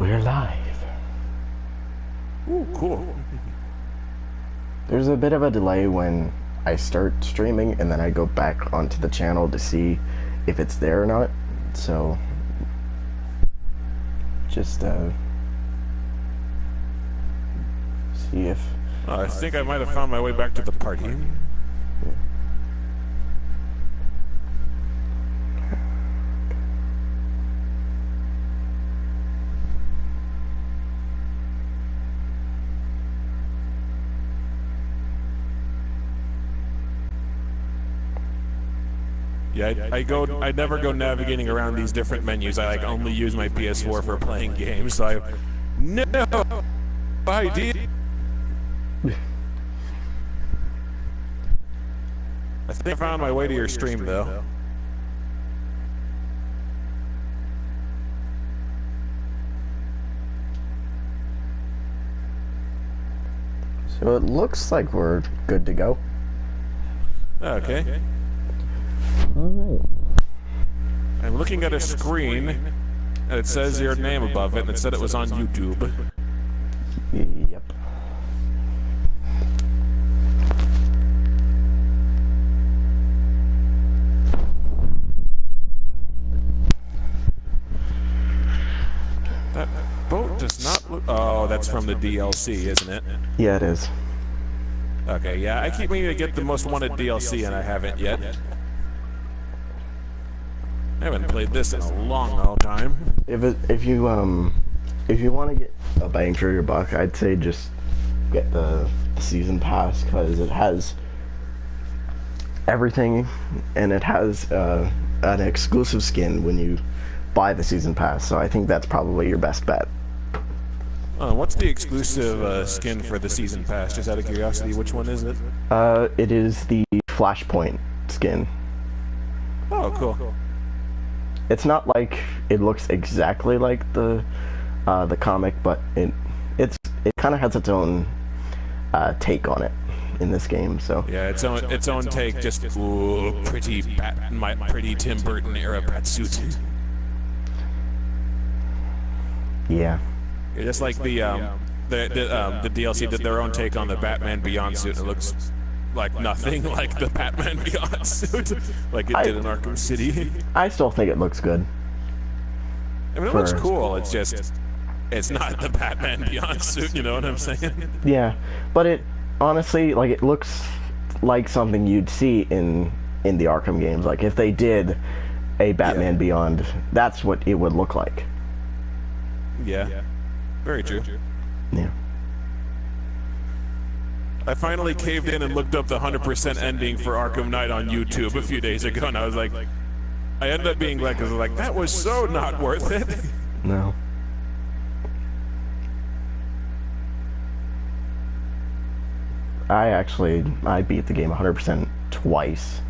We're live. Ooh, cool. There's a bit of a delay when I start streaming and then I go back onto the channel to see if it's there or not. So, just see if... I think I might have found my way back to the party. Yeah, I never go navigating around these different menus. I only use my PS4 for playing games, so I have no idea. I think I found my way to your stream, though. So it looks like we're good to go. Okay. Alright. I'm looking at a screen, and it says your name above it, and it said it was on YouTube. Yep. That boat does not look... Oh, that's from the DLC, isn't it? Yeah, it is. Okay, yeah, I keep meaning to get the Most Wanted DLC, and I haven't yet. I haven't played this in a long time. If you want to get a bang for your buck, I'd say just get the season pass, because it has everything, and it has an exclusive skin when you buy the season pass. So I think that's probably your best bet. What's the exclusive skin for the season pass? Just out of curiosity, which one is it? It is the Flashpoint skin. Oh, cool. It's not like it looks exactly like the comic, but it kind of has its own take on it in this game. So yeah, its own take. Just ooh, pretty Tim Burton era Batsuit. Yeah. Yeah, just like the DLC did their own take on the Batman Beyond suit. It looks like nothing like the Batman Beyond suit, like it did in Arkham City. I still think it looks good. I mean, it looks cool. It's just, it's not the Batman Beyond suit. You know what I'm saying? Yeah, but it honestly, like, it looks like something you'd see in the Arkham games. Like, if they did a Batman Beyond, that's what it would look like. Yeah, very true. Yeah. I finally caved in and looked up the 100% ending for Arkham Knight on YouTube a few days ago, and I was like, I ended up being like, that was so not worth it. No. I beat the game 100% twice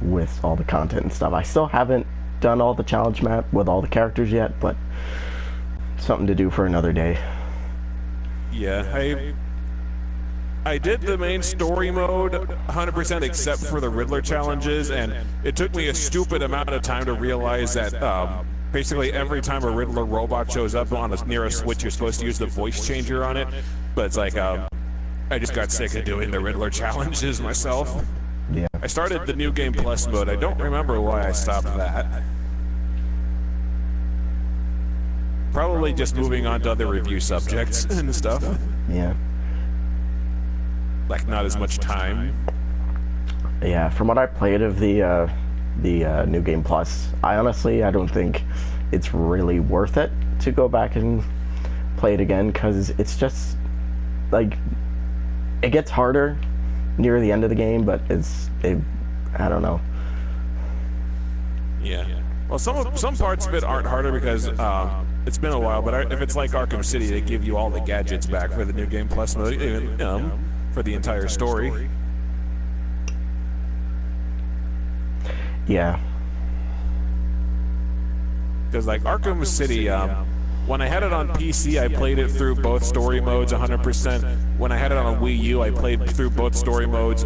with all the content and stuff. I still haven't done all the challenge map with all the characters yet, but something to do for another day. Yeah, I did the main story mode 100% except for the Riddler challenges, and it took me a stupid amount of time to realize that basically every time a Riddler robot shows up near a switch, you're supposed to use the voice changer on it, but it's like, I just got sick of doing the Riddler challenges myself. Yeah. I started the New Game Plus mode. I don't remember why I stopped that. Probably just moving on to other review subjects and stuff. Yeah. Like, not as much time. Yeah, from what I played of the New Game Plus, I don't think it's really worth it to go back and play it again, because it's just, like, it gets harder near the end of the game, but I don't know. Yeah. Well, some parts of it aren't harder because it's been a while, but if it's like Arkham City, they give you all the gadgets back for the New Game Plus mode, for the entire story. Yeah. Because, like, Arkham City, when I had it on PC, I played it through both story modes 100%. When I had it on a Wii U, I played through both story modes.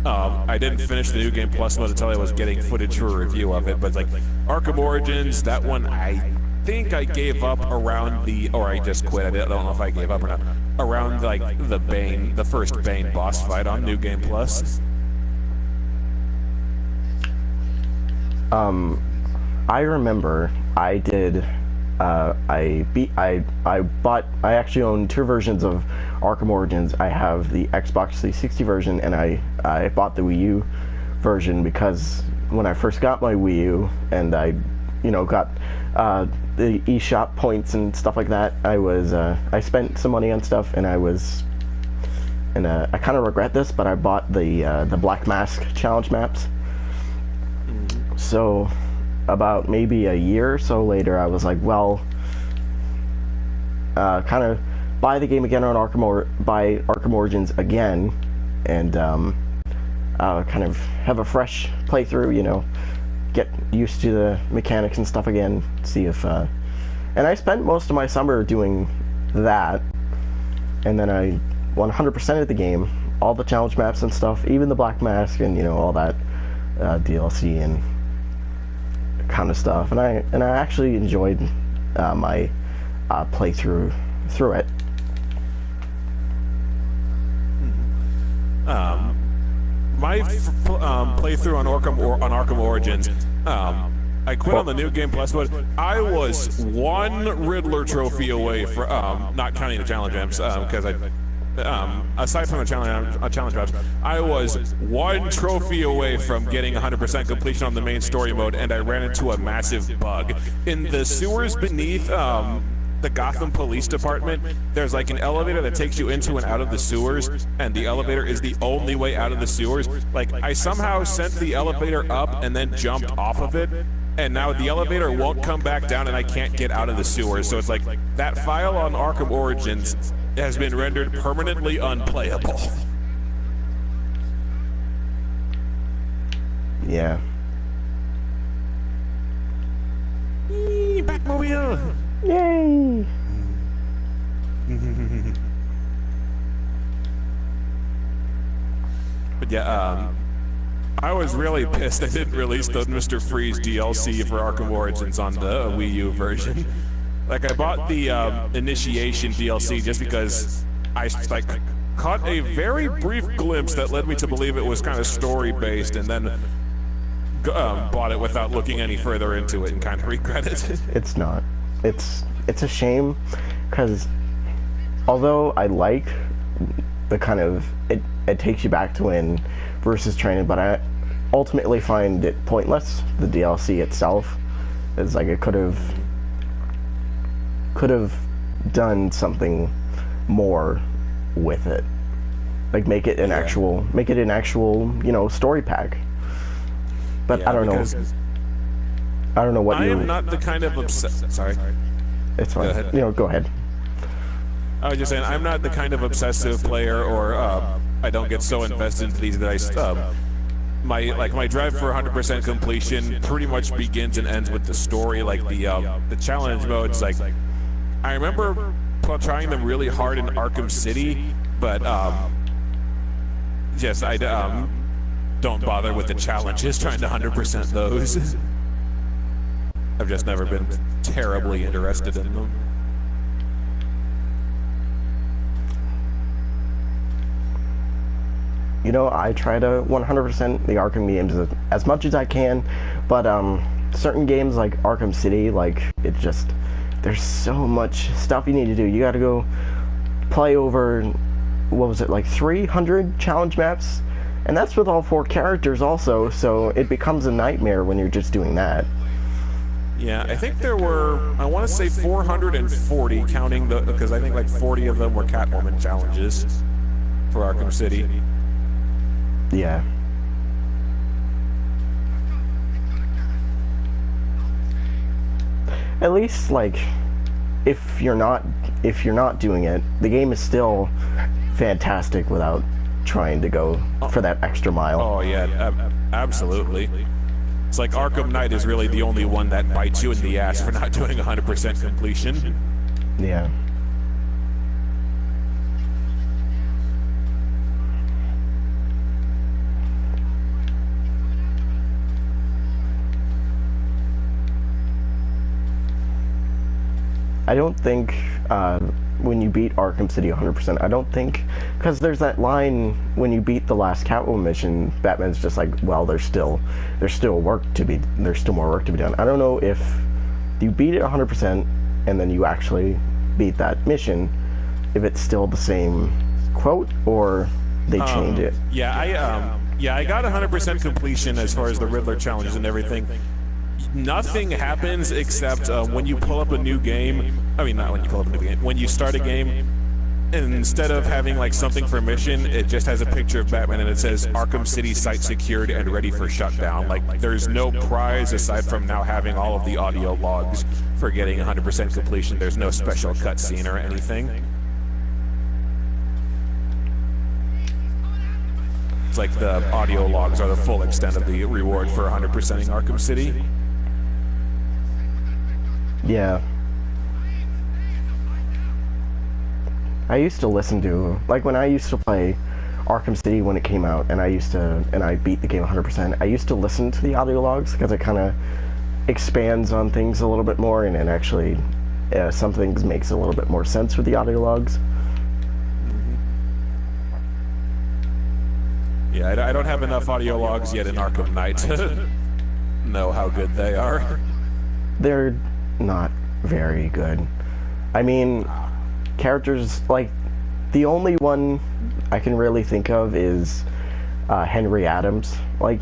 I didn't finish the New Game Plus mode until I was getting footage for a review of it, but, like, Arkham Origins, that one, I think I gave up around or I just quit. I don't know if I gave up or not. Around like the first Bane boss fight on New Game Plus. I remember I did. I actually own two versions of Arkham Origins. I have the Xbox 360 version, and I bought the Wii U version because when I first got my Wii U and I, got the eShop points and stuff like that, I spent some money on stuff, and I kind of regret this, but I bought the Black Mask challenge maps. So about maybe a year or so later, I was like, well, kind of buy the game again on buy Arkham Origins again, and kind of have a fresh playthrough, get used to the mechanics and stuff again, see if, and I spent most of my summer doing that, and then I 100%ed the game, all the challenge maps and stuff, even the Black Mask and, all that DLC and kind of stuff, and I actually enjoyed my playthrough through it. My playthrough on Arkham Origins, I quit on the New Game Plus mode. I was one Riddler trophy away from, not counting the challenge maps, because aside from the challenge maps, I was one trophy away from getting 100% completion on the main story mode, and I ran into a massive bug. In the sewers beneath the Gotham Police Department, there's like an elevator that takes you into and out of the sewers, and the elevator is the only way out of the sewers. Like, I somehow sent the elevator up and then jumped off of it, and now the elevator won't come back down and I can't get out of the sewers. So it's like, that file on Arkham Origins has been rendered permanently unplayable. Yeah. Eee, Batmobile! Yay! But yeah, I was really pissed they didn't release the Mr. Freeze DLC for Arkham Origins on the Wii U version. Like, I bought the Initiation DLC just because I caught a very brief glimpse that led me to believe it was kind of story-based, and then bought it without looking any further into it and kind of regret it. It's not. It's a shame, because although I like the kind of it takes you back to when versus training, but I ultimately find it pointless. The DLC itself is like, it could have done something more with it, like make it an actual story pack. But yeah, I don't know what I am not the kind of sorry. It's fine. Go ahead. I was just saying, I'm not the kind of obsessive player, or I don't get so invested into these that I my drive for 100% completion pretty much begins and ends with the story. Like the challenge modes, like I remember trying them really hard in Arkham City, but just I don't bother with the challenges trying to 100% those. I've just never been terribly interested in them. I try to 100% the Arkham games as much as I can, but certain games like Arkham City, like, it just, there's so much stuff you need to do. You gotta go play over, what was it, like 300 challenge maps? And that's with all 4 characters also, so it becomes a nightmare when you're just doing that. Yeah, I think there were, I want to say 440, counting because I think like 40 of them were Catwoman challenges for Arkham City. Yeah. At least, like, if you're not doing it, the game is still fantastic without trying to go for that extra mile. Oh yeah, absolutely. It's like Arkham Knight is really the only one that bites you in the ass for not doing 100% completion. Yeah. I don't think when you beat Arkham City 100%, I don't think, because there's that line when you beat the last Catwoman mission, Batman's just like, well, there's still more work to be done. I don't know if you beat it 100% and then you actually beat that mission, if it's still the same quote or they change it. Yeah, I got 100% completion as far as the Riddler challenges and everything. Nothing happens except when you pull up a new game. I mean, not when you pull up a new game. When you start a game, and instead of having like something for mission, it just has a picture of Batman and it says Arkham City site secured and ready for shutdown. Like, there's no prize aside from now having all of the audio logs for getting 100% completion. There's no special cutscene or anything. It's like the audio logs are the full extent of the reward for 100%ing Arkham City. Yeah. I used to listen to, like, when I used to play Arkham City when it came out, and I beat the game 100%, I used to listen to the audio logs because it kind of expands on things a little bit more, and it actually, some things makes a little bit more sense with the audio logs. Yeah, I don't have enough audio logs yet in Arkham Knight to know how good they are. They're not very good. I mean, characters, like, the only one I can really think of is Henry Adams. Like,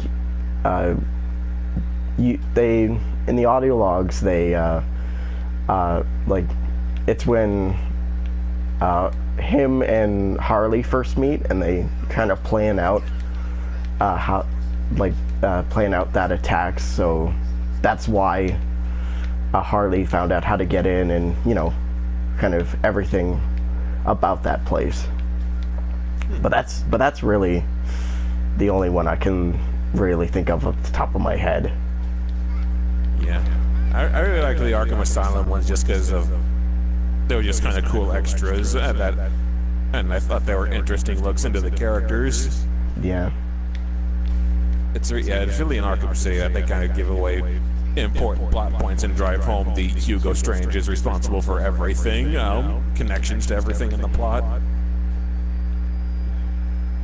they, in the audio logs, they, like, it's when him and Harley first meet, and they kind of plan out plan out that attack, so that's why Harley found out how to get in, and, you know, kind of everything about that place. But that's really the only one I can really think of off the top of my head. Yeah, I really like the Arkham Asylum ones just because of they were just kind of cool extras, and I thought they were interesting looks into the characters. Yeah. It's really in Arkham City that they kind of give away important plot points and drive home the Hugo Strange is responsible for everything, connections to everything in the plot.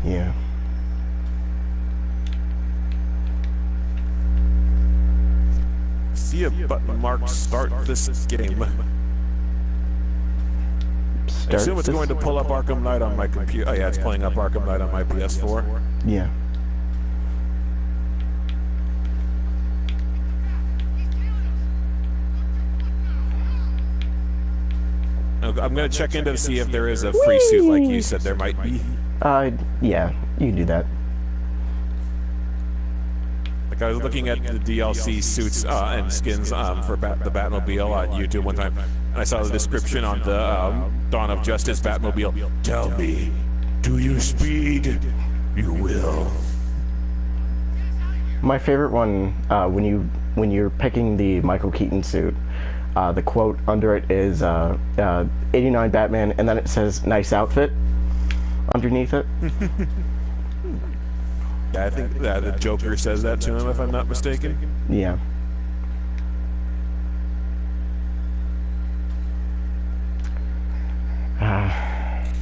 Yeah. See a button marked start this game. I assume it's going to pull up Arkham Knight on my computer. Oh yeah, it's pulling up Arkham Knight on my PS4. Yeah. I'm going to check in to see if there is a free suit like you said there might be. Yeah, you can do that. Like, I was looking at the DLC suits and skins for the Batmobile on YouTube one time, and I saw the description on the Dawn of Justice Batmobile. Tell me, do you speed? You will. My favorite one, when you're picking the Michael Keaton suit, the quote under it is 89 Batman, and then it says "nice outfit" underneath it. Yeah, I think the Joker says that to him, if I'm not mistaken. Yeah.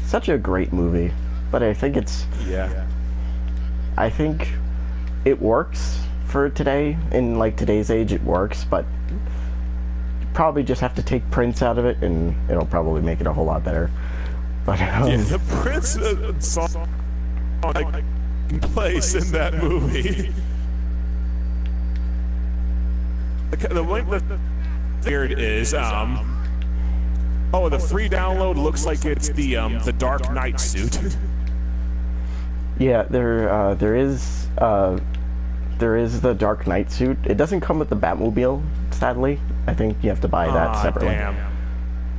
Such a great movie, but I think it's... Yeah. I think it works for today. In, like, today's age, it works, but you probably just have to take Prince out of it, and it'll probably make it a whole lot better. But yeah, the Prince song like place in that movie. The link that's weird is oh, the free download looks like it's the Dark Knight suit. Yeah, there is the Dark Knight suit. It doesn't come with the Batmobile, sadly. I think you have to buy that separately. Damn.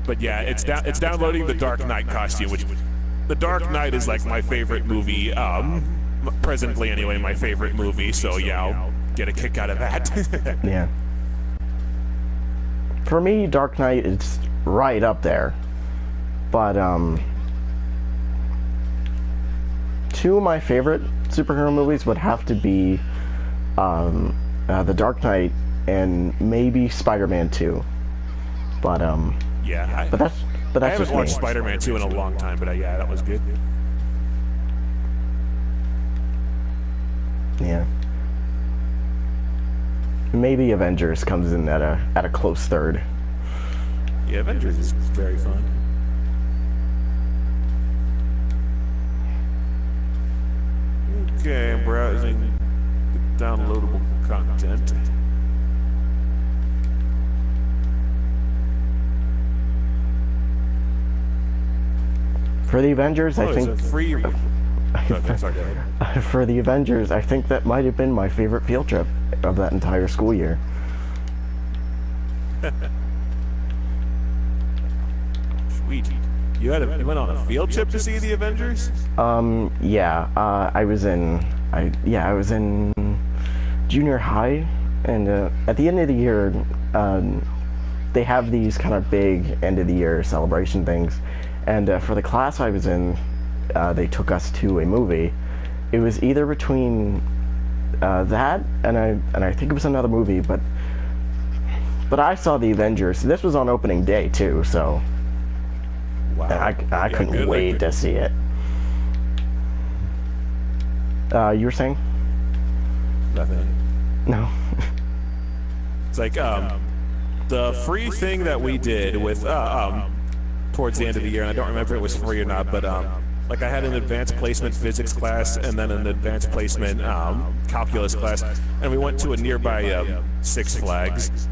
But yeah, it's downloading the Dark Knight costume, which the Dark Knight is like my favorite movie, presently anyway, my favorite movie. So yeah, I'll get a kick out of that. Yeah. For me, Dark Knight is right up there. But two of my favorite superhero movies would have to be The Dark Knight and maybe Spider-Man 2. But Yeah, but that's I haven't just watched me. Spider-Man 2 in a long time, but yeah, that was good. Yeah. Maybe Avengers comes in at a close third. Yeah, Avengers is very fun. Okay, I'm browsing the downloadable content. For the Avengers, I It's think a free. Okay, sorry, go ahead. for the Avengers, I think that might have been my favorite field trip of that entire school year. Sweet. You went on a field trip to see the Avengers? Yeah, I was in junior high, and at the end of the year, they have these kind of big end of the year celebration things, and for the class I was in, they took us to a movie. It was either between that and I think it was another movie, but I saw the Avengers. This was on opening day too, so Wow. I couldn't wait to see it. You were saying? Nothing. No. It's like the free thing that we did with towards the end of the year, and I don't remember if it was free or not, but like I had an advanced placement physics class and then an advanced placement calculus class, and we went to a nearby Six Flags.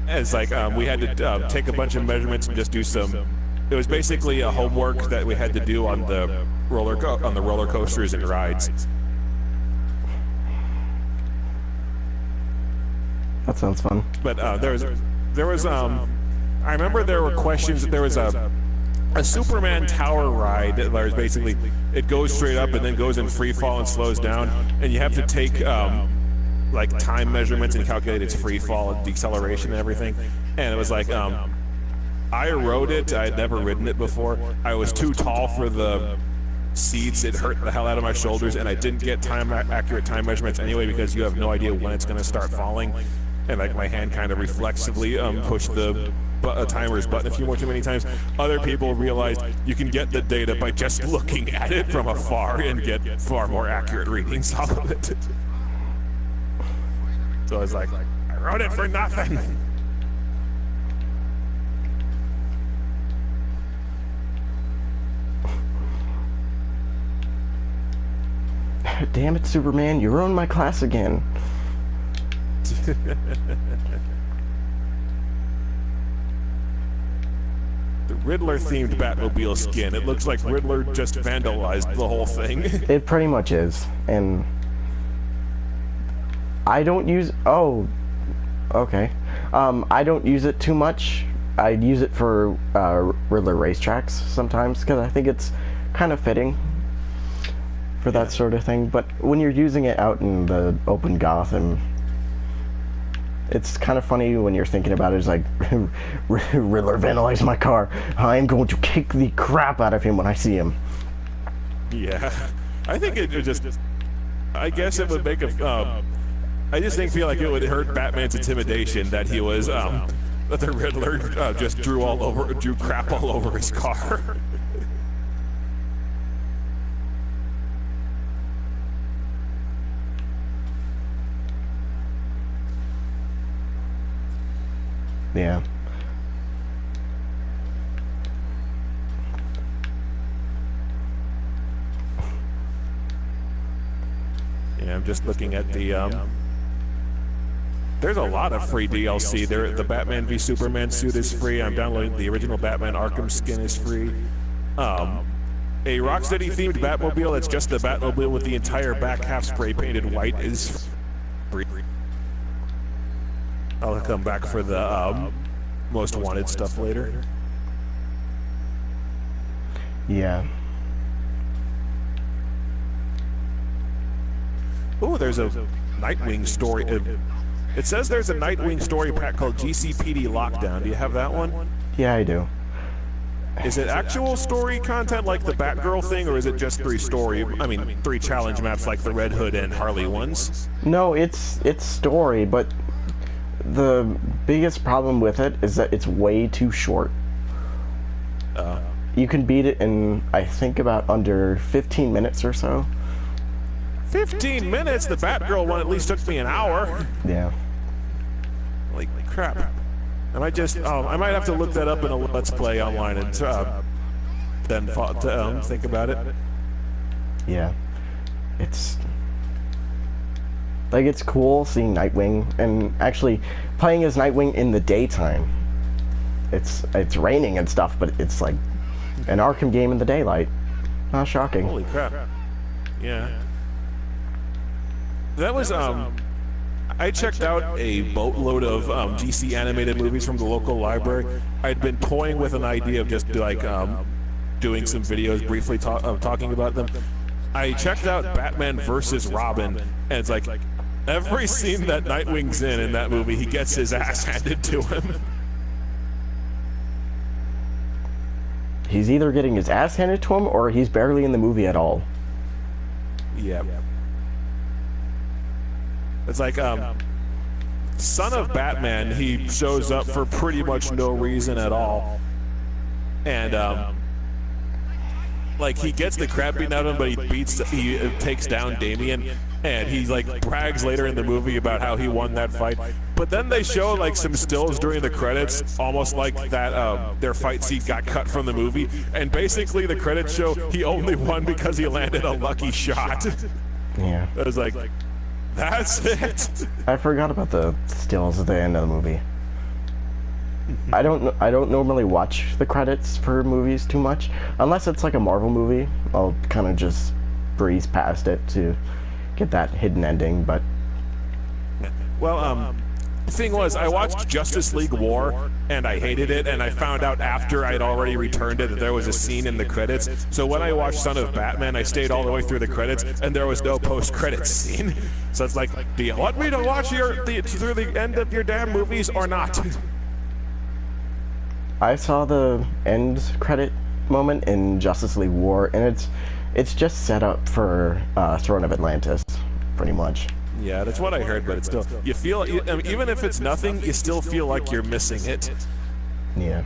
And it's like we had to take a bunch of measurements and just do some. It was basically a homework that we had to do on the roller coasters and rides. That sounds fun. But there was I remember there were questions. There was a Superman tower ride that was basically it goes straight up and then goes in free fall and slows down, and you have to take like time measurements and calculate its free fall and deceleration and everything. And it was like I rode it. I had never ridden it before. I was too tall for the seats. It hurt the hell out of my shoulders, and I didn't get accurate time measurements anyway because you have no idea when it's going to start falling. And like my hand kind of reflexively pushed the timer's button a few too many times. Other people realized you can get the data by just looking at it from afar and get far more accurate readings off of it. So I was like, I wrote it for nothing. Damn it, Superman, you ruined my class again. The Riddler-themed Batmobile skin. It looks like Riddler just vandalized the whole thing. It pretty much is, and I don't use. Oh, okay. I don't use it too much. I'd use it for Riddler racetracks sometimes because I think it's kind of fitting for that sort of thing. But when you're using it out in the open Gotham, it's kind of funny when you're thinking about it. It's like, Riddler vandalized my car. I'm going to kick the crap out of him when I see him. Yeah, I think it would just. I guess it would make a. I just feel like it would hurt Batman's intimidation that he was that the Riddler just drew crap all over his car. Yeah. Yeah, I'm just looking at the there's a lot of free DLC. The Batman v Superman suit is free. I'm downloading the original Batman Arkham skin is free. A Rocksteady themed Batmobile that's just the Batmobile with the entire back half spray painted white is free. I'll come back for the most wanted stuff later. Yeah. Oh, there's a Nightwing story. It says there's a Nightwing story pack called GCPD Lockdown. Do you have that one? Yeah, I do. Is it actual story content like the Batgirl thing, or is it just three challenge maps like the Red Hood and Harley ones? No, it's story, but the biggest problem with it is that it's way too short. You can beat it in, I think, about under 15 minutes or so. 15 minutes? The Batgirl one at least took me an hour. Yeah. Like crap. I might have to look that up in a Let's Play online and then think about it. Yeah. It's like, it's cool seeing Nightwing and actually playing as Nightwing in the daytime. It's raining and stuff, but it's like an Arkham game in the daylight. Not shocking. Holy crap. Yeah. That was I checked out a boatload of DC animated movies from the local library. I'd been toying with an idea of just like doing some videos briefly talking about them. I checked out Batman vs. Robin, and it's like every scene that Nightwing's in that movie, he gets his ass handed to him. He's either getting his ass handed to him, or he's barely in the movie at all. Yeah. It's like, Son of Batman, he shows up for pretty much no reason at all. And, like, he gets the crap beaten out of him, but he takes down Damian, and he, like, brags later in the movie about how he won that fight. But then they show, like, some stills during the credits, almost like that, their fight scene got cut from the movie, and basically the credits show he only won because he landed a lucky shot. Yeah. I was like, that's it. I forgot about the stills at the end of the movie. I don't normally watch the credits for movies too much, unless it's like a Marvel movie. I'll kind of just breeze past it to get that hidden ending. But well, the thing was, I watched Justice League War and I hated it, and I found out after I'd already returned it that there was a scene in the credits. So when I watched Son of Batman, I stayed all the way through the credits, and there was no post-credits scene. So it's like, do you want me to watch through the end of your damn movies or not? I saw the end credit moment in Justice League War, and it's just set up for Throne of Atlantis, pretty much. Yeah, that's what I heard, but it's still, you feel, even if it's nothing, you still feel like you're missing it. Yeah.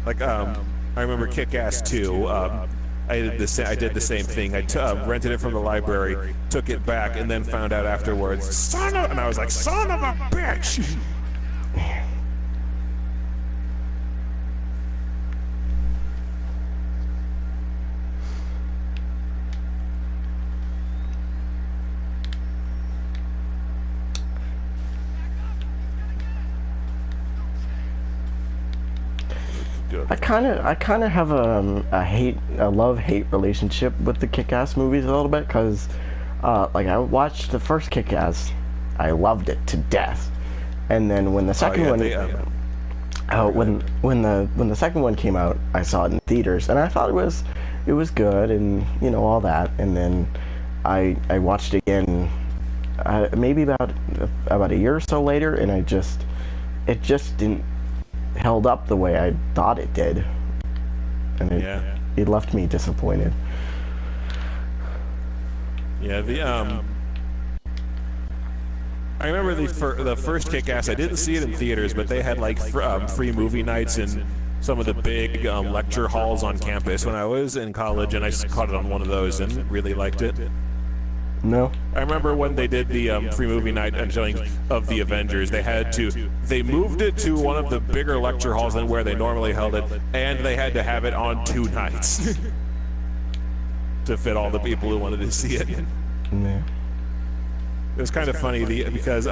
Like, I remember Kick-Ass 2, I did the same thing. I rented it from the library, took it back, and then found out afterwards, and I was like, son of a bitch! I kind of have a love-hate relationship with the Kick-Ass movies a little bit, because like, I watched the first Kick-Ass, I loved it to death, and then when the second when the second one came out, I saw it in theaters, and I thought it was good, and you know, all that, and then I watched it again maybe about a year or so later, and it just didn't held up the way I thought it did, and it left me disappointed. Yeah, I remember the first Kick-Ass. I didn't see it in theaters, but they had like free movie nights in some of the big lecture halls on campus when I was in college, and I just caught it on one of those and really liked it. No. I remember when they did the free movie night and showing of the Avengers, they moved it to one of the bigger lecture halls than where they normally held it, and they had to have it on 2 nights to fit all the people who wanted to see it. Yeah. It was kind of funny because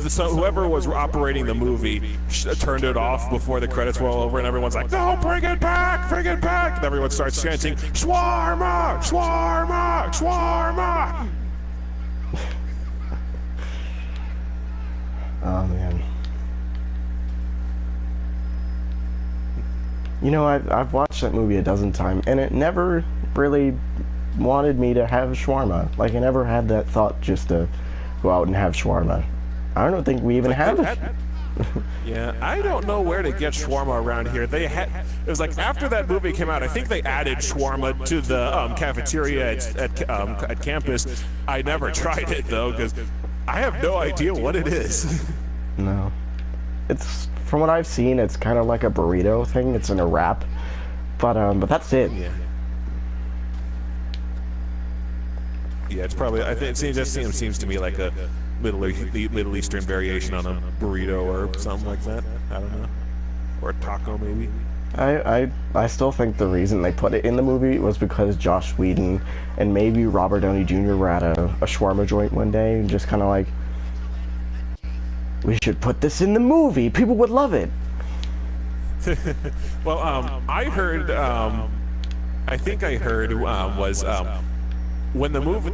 so whoever was operating the movie turned it off before the credits were all over, and everyone's like, "No, bring it back! Bring it back!" And everyone starts chanting, "Shawarma! Shawarma! Shawarma!" Oh man. You know, I've watched that movie a dozen times, and it never really wanted me to have shawarma. Like, I never had that thought just to go out and have shawarma. I don't think we even have it. Yeah, I don't know where to get shawarma around here. They had it was like after that movie came out, I think they added shawarma to the cafeteria at campus. I never tried it though because I have no idea what it is. No, it's from what I've seen, it's kind of like a burrito thing. It's in a wrap, but that's it. Yeah. Yeah, it's probably. I think it just seems to me like a Middle Eastern variation on a burrito or something like that. I don't know, or a taco maybe. I still think the reason they put it in the movie was because Josh Whedon and maybe Robert Downey Jr. were at a shawarma joint one day and just kind of like, we should put this in the movie. People would love it. Well, I heard. I think I heard was. When the movie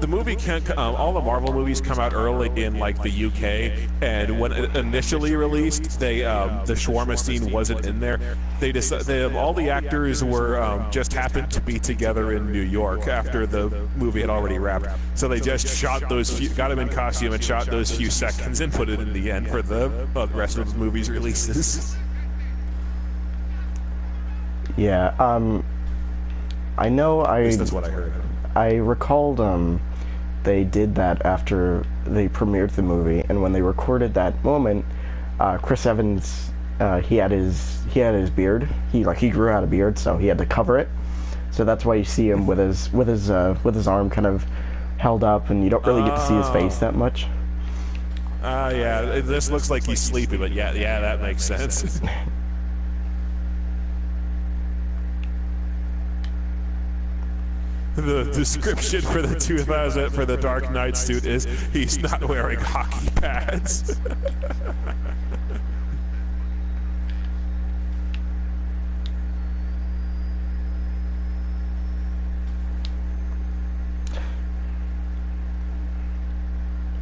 all the Marvel movies come out early in like the UK, and when it initially released, they the shawarma scene wasn't in there. All the actors were just happened to be together in New York after the movie had already wrapped. So they just shot got them in costume and shot those few seconds and put it in the end for the rest of the movie's releases. Yeah, I know. At least that's what I heard. I recalled they did that after they premiered the movie, and when they recorded that moment, Chris Evans he had his beard. He grew out a beard, so he had to cover it. So that's why you see him with his arm kind of held up, and you don't really get to see his face that much. Yeah, this looks like he's sleeping, but yeah, that makes sense. The description for the Dark Knight suit is he's not wearing hockey pads.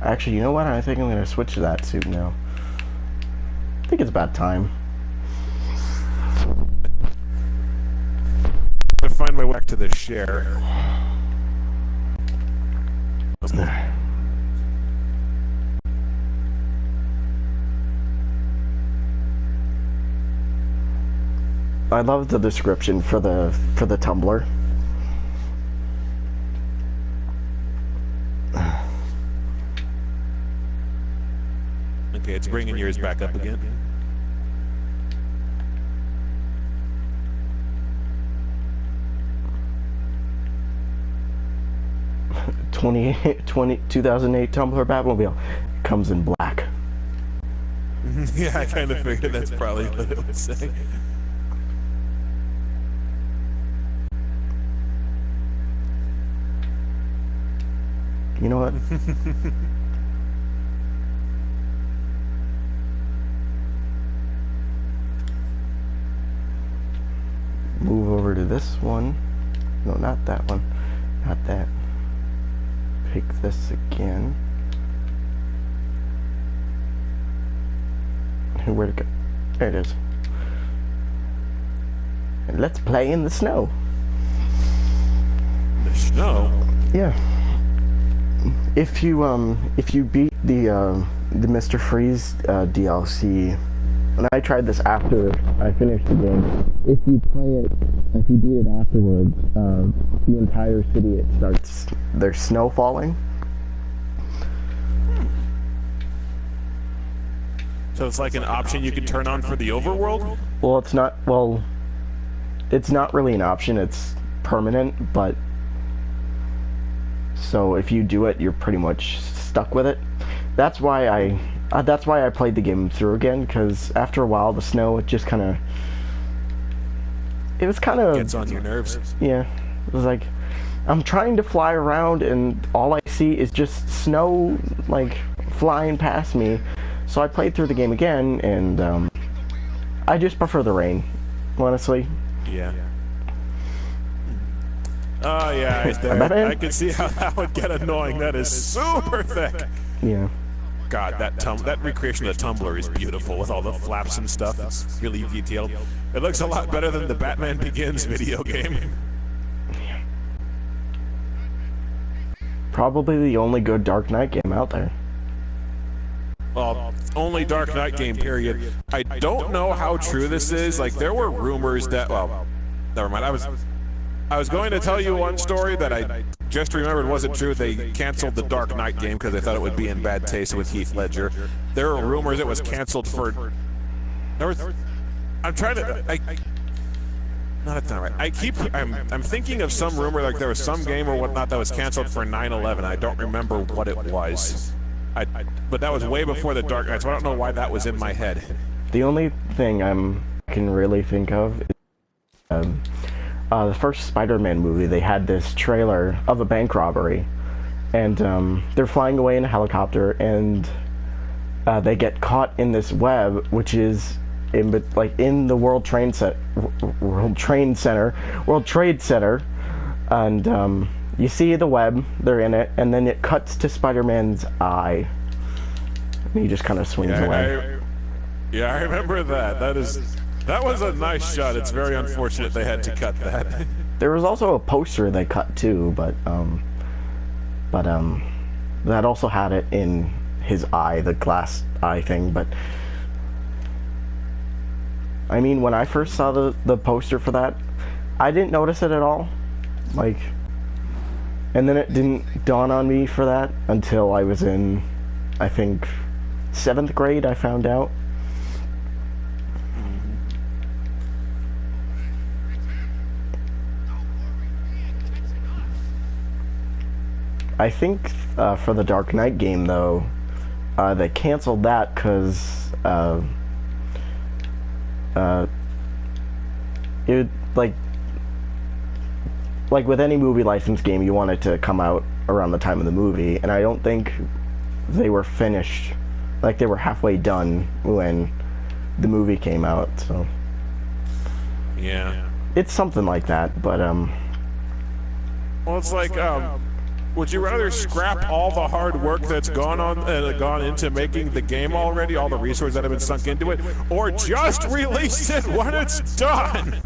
Actually, you know what? I think I'm going to switch to that suit now. I think it's about time. To find my way back to the share. I love the description for the Tumblr. Okay, it's bringing yours back up again. '2008 Tumblr Batmobile comes in black. Yeah, I kind of figured that's probably what it would say. You know what? Move over to this one. No, not that one. Not that. Pick this again. Where'd it go? There it is. And let's play in the snow. The snow? Yeah. If you beat the Mr. Freeze DLC, and I tried this after I finished the game, if you beat it afterwards, the entire city, there's snow falling. So it's like an option you can turn on for the overworld? Well, it's not really an option, it's permanent, but so if you do it, you're pretty much stuck with it. That's why I played the game through again, because after a while the snow gets on your nerves. Yeah, it was like I'm trying to fly around and all I see is just snow like flying past me. So I played through the game again, and I just prefer the rain, honestly. Yeah. Oh yeah, I can see how that would get annoying. That is super thick. Yeah. God, that recreation of the Tumblr is beautiful with all the flaps and stuff. It's really detailed. It looks a lot better than the Batman Begins video game. Probably the only good Dark Knight game out there. only Dark Knight game, period. I don't know how true this is. Like, there were rumors that, well, never mind. I was going to tell you one story that I just remembered wasn't true. They canceled the Dark Knight game because they thought it would be in bad taste with Heath Ledger. There were rumors it was canceled for... I'm trying to... No, that's not right. I'm thinking of some rumor, like there was some game or whatnot that was canceled for 9/11. I don't remember what it was. But that was way before the Dark Knight, so I don't know why that was in my head. The only thing I can really think of is the first Spider-Man movie. They had this trailer of a bank robbery, and they're flying away in a helicopter, and they get caught in this web, which is in the World Trade Center, and you see the web, they're in it, and then it cuts to Spider-Man's eye, and he just kind of swings away. I remember that. That was a nice shot. It's very unfortunate they had to cut that. There was also a poster they cut too, but that also had it in his eye, the glass eye thing, but I mean, when I first saw the poster for that, I didn't notice it at all. Like, and then it didn't dawn on me for that until I was in, I think, 7th grade, I found out. I think for the Dark Knight game, though, they canceled that because it like with any movie license game, you want it to come out around the time of the movie, and I don't think they were finished, like they were halfway done when the movie came out, so yeah, it's something like that. But well, it's like would you rather scrap all the hard work that's gone into making the game already, all the resources that have been sunk into it, or just release it when it's done?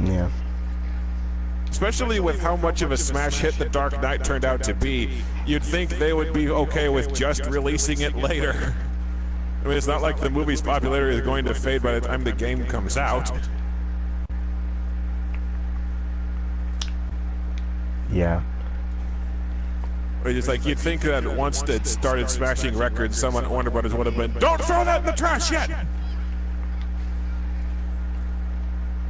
Yeah. Especially with how much of a smash hit The Dark Knight turned out to be, you'd think they would be okay with just releasing it later. I mean, it's not like the movie's popularity is going to fade by the time the game comes out. Yeah. It's like, you'd think that once it started smashing records, someone at Warner Brothers would have been, "Don't throw that in the trash yet!"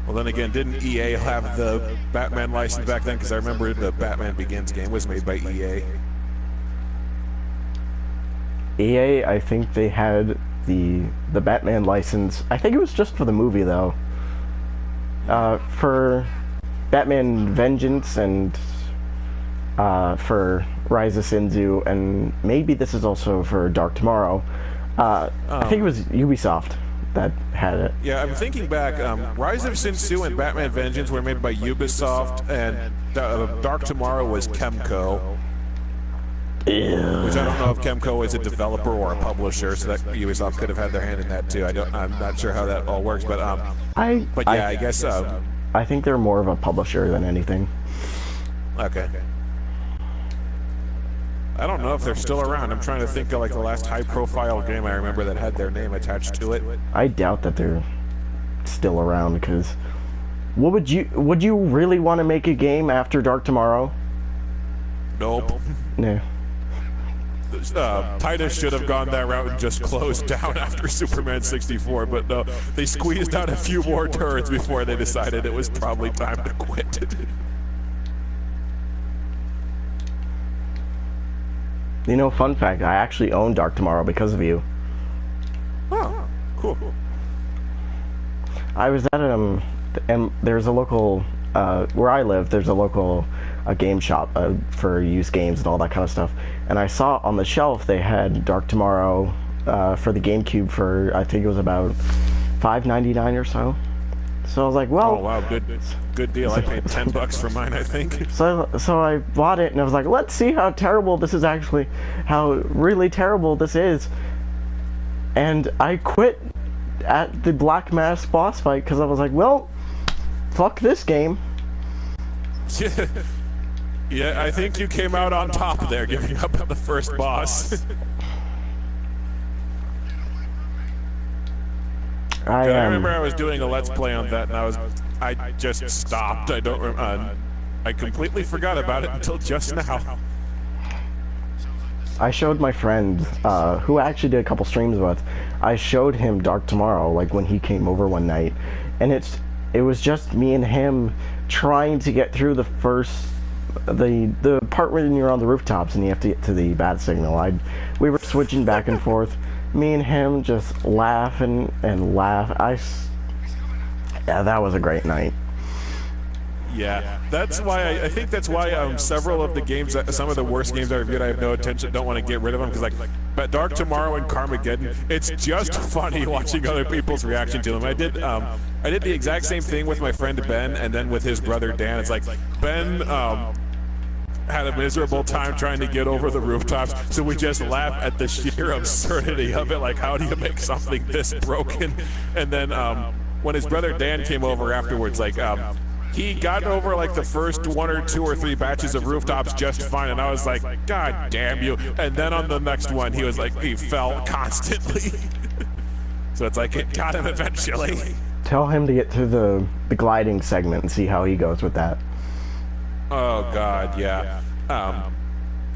Well, then again, didn't EA have the Batman license back then? Because I remember the Batman Begins game was made by EA. EA, I think they had the Batman license. I think it was just for the movie, though. For Batman Vengeance and for Rise of Sinzu, and maybe this is also for Dark Tomorrow. I think it was Ubisoft that had it. Yeah, I'm thinking back. Rise of Sinzu and Batman Vengeance were made by Ubisoft, and Dark Tomorrow was Kemco. Which I don't know if Kemco is a developer or a publisher, so that Ubisoft could have had their hand in that too. I'm not sure how that all works, but I guess I think they're more of a publisher than anything. Okay. I don't know if they're still around. I'm trying to think of like the last high-profile game I remember that had their name attached to it. I doubt that they're still around, because would you really want to make a game after Dark Tomorrow? Nope. No. Titus should have gone that route and just closed down after Superman 64, but no, they squeezed out a few more turns before they decided it was probably time to quit. You know, fun fact, I actually own Dark Tomorrow because of you. Oh, cool. I was at and there's a local, where I live, there's a local game shop for used games and all that kind of stuff. And I saw on the shelf they had Dark Tomorrow for the GameCube for, I think it was about $5.99 or so. So I was like, well... Oh, wow, good deal. I paid $10 for mine, I think. So I bought it, and I was like, let's see how terrible this is actually, how really terrible this is. And I quit at the Black Mask boss fight, because I was like, well, fuck this game. Yeah, I think you came out on top there, giving up at the first boss. I remember I was doing a Let's Play on that, and I just stopped. I completely forgot about it until just now. I showed my friend, who I actually did a couple streams with, I showed him Dark Tomorrow, like when he came over one night, and it was just me and him trying to get through the part when you're on the rooftops and you have to get to the bat signal. We were switching back and forth, me and him just laughing and laugh. Yeah, that was a great night. Yeah, that's why I think that's why several of the games, some of the worst games I reviewed, I have no attention, don't want to get rid of them, because but Dark Tomorrow and Carmageddon, it's just funny watching other people's reaction to them. I did the exact same thing with my friend Ben, and then with his brother Dan. It's like Ben had a miserable time trying to get over the rooftops, so we just laugh at the sheer absurdity of it. Like, how do you make something this broken? And then when his brother Dan came over afterwards, he got over like the first 1 or 2 or 3 batches of rooftops just fine, and I was like, God damn you. And then on the next one, he fell constantly. So it's like, it got him eventually. Tell him to get to the gliding segment and see how he goes with that. Oh God, yeah.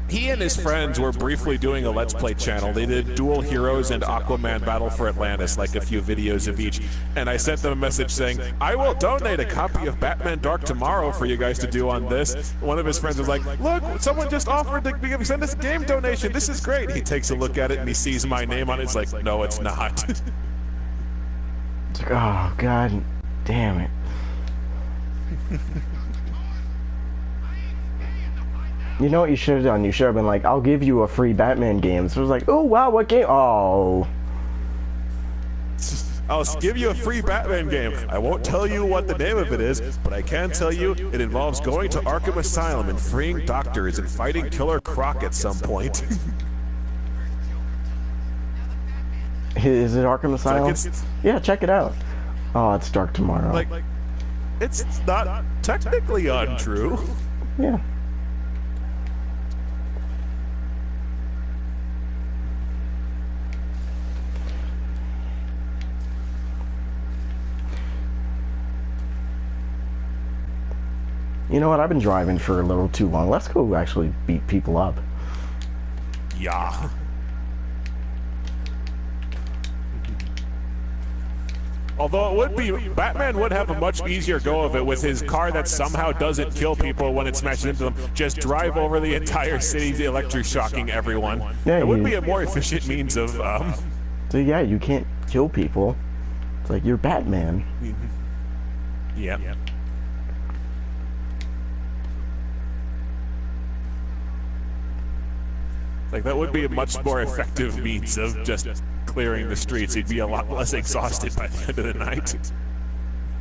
He and his friends were briefly doing a Let's Play channel. They did Dual Heroes and Aquaman Battle for Atlantis, like a few videos of each. And I sent them a message saying, I will donate a copy of Batman Dark Tomorrow for you guys to do on this. One of his friends was like, look, someone just offered to send us a game donation. This is great. He takes a look at it and he sees my name on it. It's like, no, it's not. It's like, oh, God damn it. You know what you should have done? You should have been like, I'll give you a free Batman game. So it was like, oh, wow, what game? Oh. I'll give you a free Batman game. I won't tell you what the name of it is, but I can tell you it involves going to Arkham Asylum and freeing doctors and fighting Killer Croc at some point. Is it Arkham Asylum? Yeah, check it out. Oh, it's Dark Tomorrow. It's not technically untrue. Yeah. You know what? I've been driving for a little too long. Let's go actually beat people up. Yeah. Although it would be, Batman would have a much easier go of it with his car that somehow doesn't kill people when it smashes into them. Just drive over the entire city, electroshocking everyone. Yeah, it would be a more efficient means of, So yeah, you can't kill people. It's like, you're Batman. Yeah. Like, that would be a much more effective means of just clearing the streets. He'd be a lot less exhausted by the end of the night.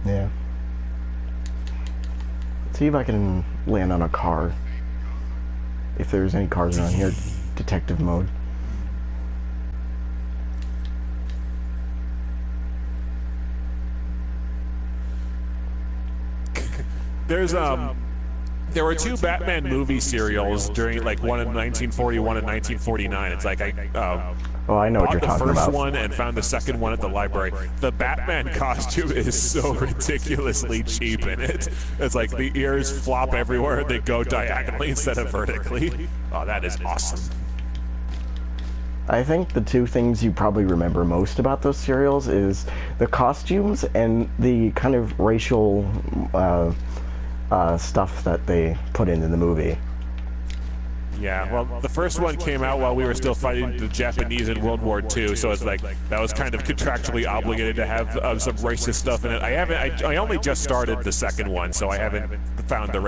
Yeah. Let's see if I can land on a car. If there's any cars around here, detective mode. There were 2 Batman movie serials during, like, one in 1941 and 1949. It's like oh, I know what you're talking about. Bought the first one and found the second one at the library. The Batman costume is so ridiculously cheap in it. It's like the ears flop everywhere. They go diagonally instead of vertically. Oh, that is awesome. I think the 2 things you probably remember most about those serials is the costumes and the kind of racial stuff that they put in the movie. Yeah, well, the first one came out while we were still fighting the Japanese in World War II, so it's like that was kind of contractually obligated to have some racist stuff in it. I only just started the second one, so I haven't found any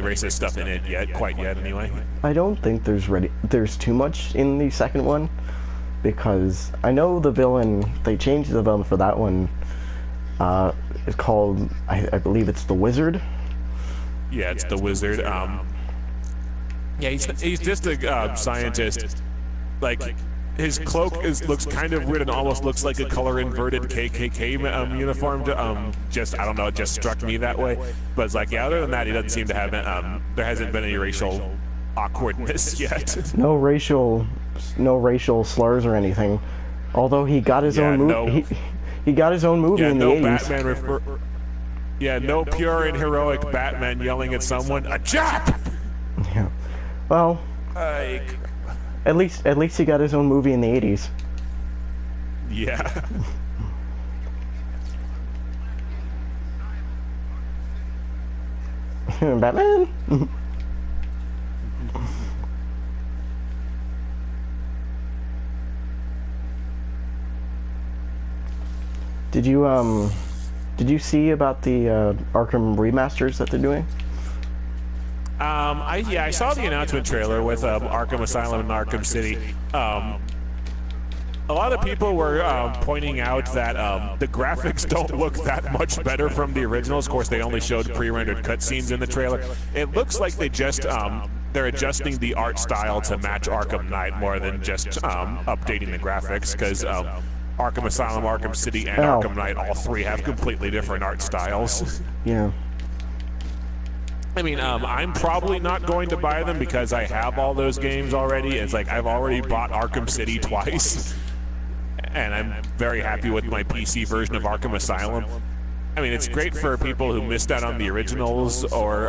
racist stuff in it quite yet anyway. I don't think there's too much in the second one, because I know the villain, they changed the villain for that one. It's called, I believe it's the Wizard. Yeah, it's the Wizard. Yeah, he's just a scientist. Like, his cloak looks kind of weird and almost looks like a color-inverted KKK uniform. Just, I don't know, it just struck me that way. But it's like, yeah, other than that, he doesn't seem to have, there hasn't been any racial awkwardness yet. No racial slurs or anything. Although he got his own movie. He got his own movie in the 80s. No pure and heroic Batman yelling at someone, a Jap! Yeah. Well, at least he got his own movie in the 80s. Yeah. Batman? Did you see about the Arkham remasters that they're doing? I saw the announcement trailer with Arkham Asylum and Arkham City. A lot of people were pointing out that the graphics don't look that much better from the originals. Of course, they only showed pre-rendered cutscenes in the trailer. It looks like they just they're adjusting the art style to match Arkham Knight more than just updating the graphics, because Arkham Asylum, Arkham City, and Arkham Knight, all three have completely different art styles. Yeah. I mean, I'm probably not going to buy them because I have all those games already. It's like I've already bought Arkham City twice, and I'm very happy with my PC version of Arkham Asylum. I mean, it's great for people who missed out on the originals or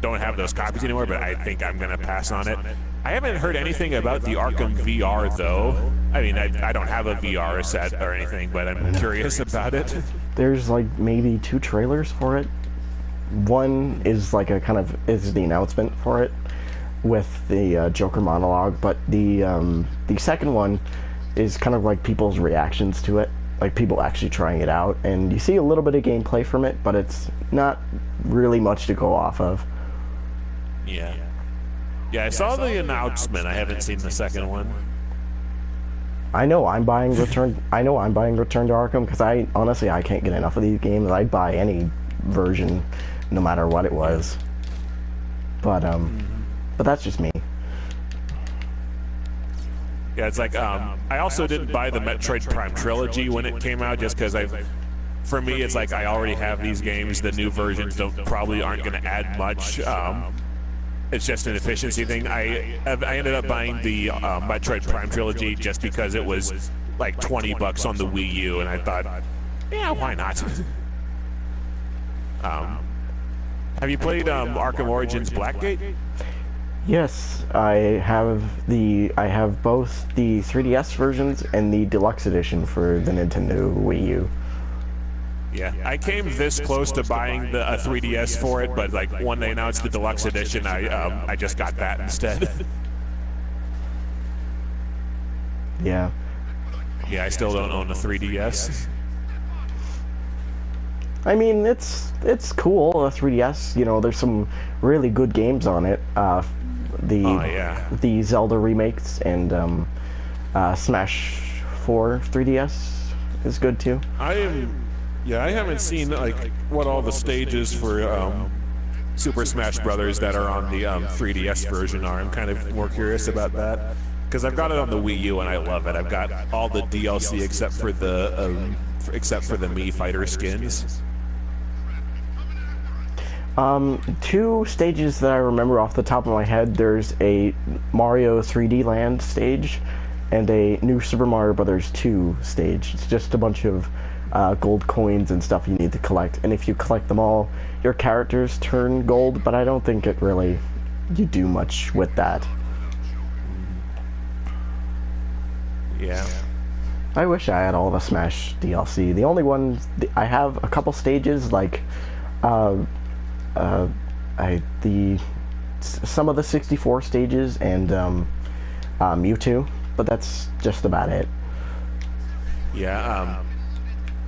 don't have those copies anymore, but I think I'm going to pass on it. I haven't heard anything about the Arkham VR, though. I mean, I don't have a VR set or anything, but I'm curious about it. There's like maybe 2 trailers for it. One is like is the announcement for it with the Joker monologue, but the second one is kind of like people's reactions to it, like people actually trying it out, and you see a little bit of gameplay from it, but it's not really much to go off of. Yeah. Yeah, I saw the announcement. I haven't seen the second one. I know I'm buying Return to Arkham because I can't get enough of these games. I'd buy any version, no matter what it was. But that's just me. Yeah, it's like I also didn't buy the Metroid Prime trilogy when it came out, just because for me it's like I already have these games. The new versions probably aren't going to add much. It's just an efficiency thing. I ended up buying the Metroid Prime trilogy just because it was like $20 on the Wii U, and I thought, yeah, why not? Have you played Arkham Origins Blackgate? Yes, I have both the 3DS versions and the deluxe edition for the Nintendo Wii U. Yeah, I came this close to buying a 3DS for it, but like when they announced the deluxe edition, I just got that instead. Yeah. Yeah, I still don't own a 3DS. I mean, it's cool, a 3DS. You know, there's some really good games on it. The Zelda remakes and Smash 4 3DS is good too. I haven't seen like what all the stages for Super Smash Brothers that are on the 3DS version are. I'm kind of more curious about that because I've got it on the Wii U and I love it. I've got all the DLC except for the Mii Fighter skins. 2 stages that I remember off the top of my head. There's a Mario 3D Land stage and a new Super Mario Brothers 2 stage. It's just a bunch of gold coins and stuff you need to collect, and if you collect them all, your characters turn gold, but I don't think you do much with that. Yeah. I wish I had all the Smash DLC. The only one I have a couple stages, like some of the 64 stages and Mewtwo, but that's just about it. Yeah.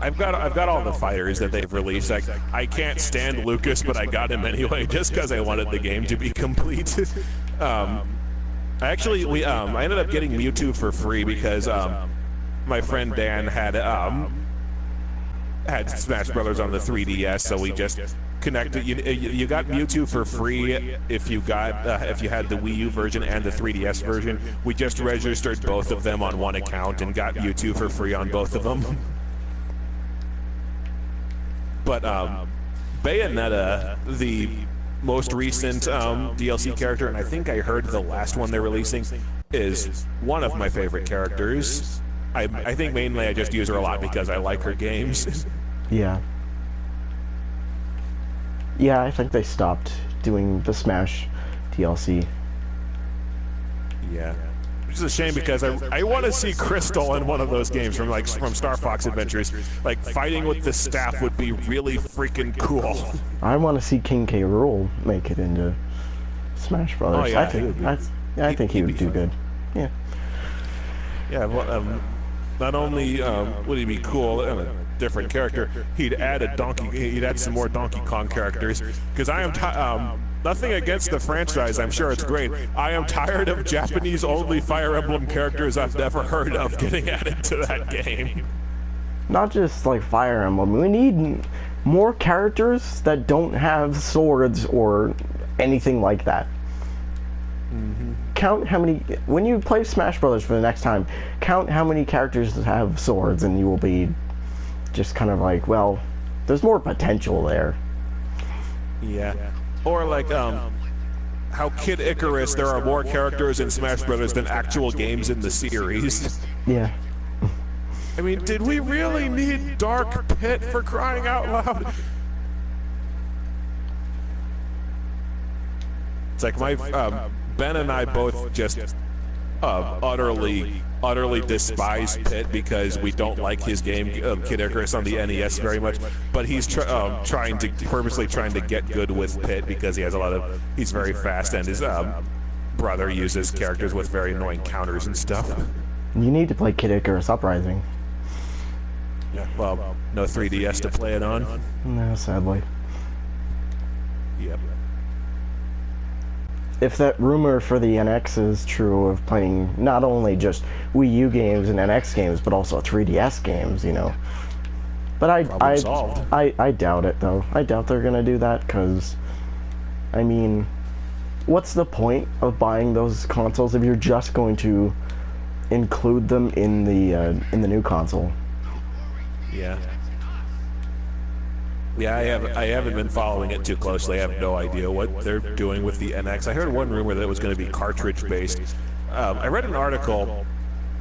I've got all the fighters that they've released. I can't stand Lucas, but I got him anyway just because I wanted the game to be complete. I ended up getting Mewtwo for free because my friend Dan had Smash Brothers on the 3DS, so we just connected. You got Mewtwo for free if you had the Wii U version and the 3DS version. We just registered both of them on one account and got Mewtwo for free on both of them. But Bayonetta, the most recent DLC character, and I think I heard the last one they're releasing, is one of my favorite characters. I think mainly I just use her a lot because I like her games. Yeah. Yeah, I think they stopped doing the Smash DLC. Yeah. Which is a shame because I want to see Crystal in one of those games from Star Fox Adventures. Like, fighting with the staff would be really freaking cool. I want to see King K. Rool make it into Smash Brothers. Oh, yeah, I think he would do good. Yeah. Yeah, well, not only would he be cool and a different character, he'd add some more Donkey Kong characters. Because I am nothing against the franchise, I'm sure it's great. I am tired of Japanese-only Fire Emblem characters I've never heard of getting added to that game. Not just like Fire Emblem, we need more characters that don't have swords or anything like that. Count how many, when you play Smash Brothers for the next time, count how many characters have swords and you will be just kind of like, well, there's more potential there. Yeah. Or like, how Kid Icarus, there are more characters in Smash Brothers than actual games in the series. Yeah. I mean, did we really need Dark Pit for crying out loud? It's like Ben and I both just utterly despise Pit because we don't like his game, Kid Icarus on the NES very much. But he's purposely trying to get good with Pit because he has he's very fast, and his brother uses characters with very annoying counters and stuff. You need to play Kid Icarus Uprising. Yeah, well, no 3DS to play it on. No, sadly. Yep. If that rumor for the NX is true of playing not only just Wii U games and NX games, but also 3DS games, you know. But I doubt it, though. I doubt they're gonna do that, because, I mean, what's the point of buying those consoles if you're just going to include them in the new console? Yeah. Yeah, I haven't been following it too closely. I have no idea what they're doing with the NX. I heard one rumor that it was going to be cartridge-based. I read an article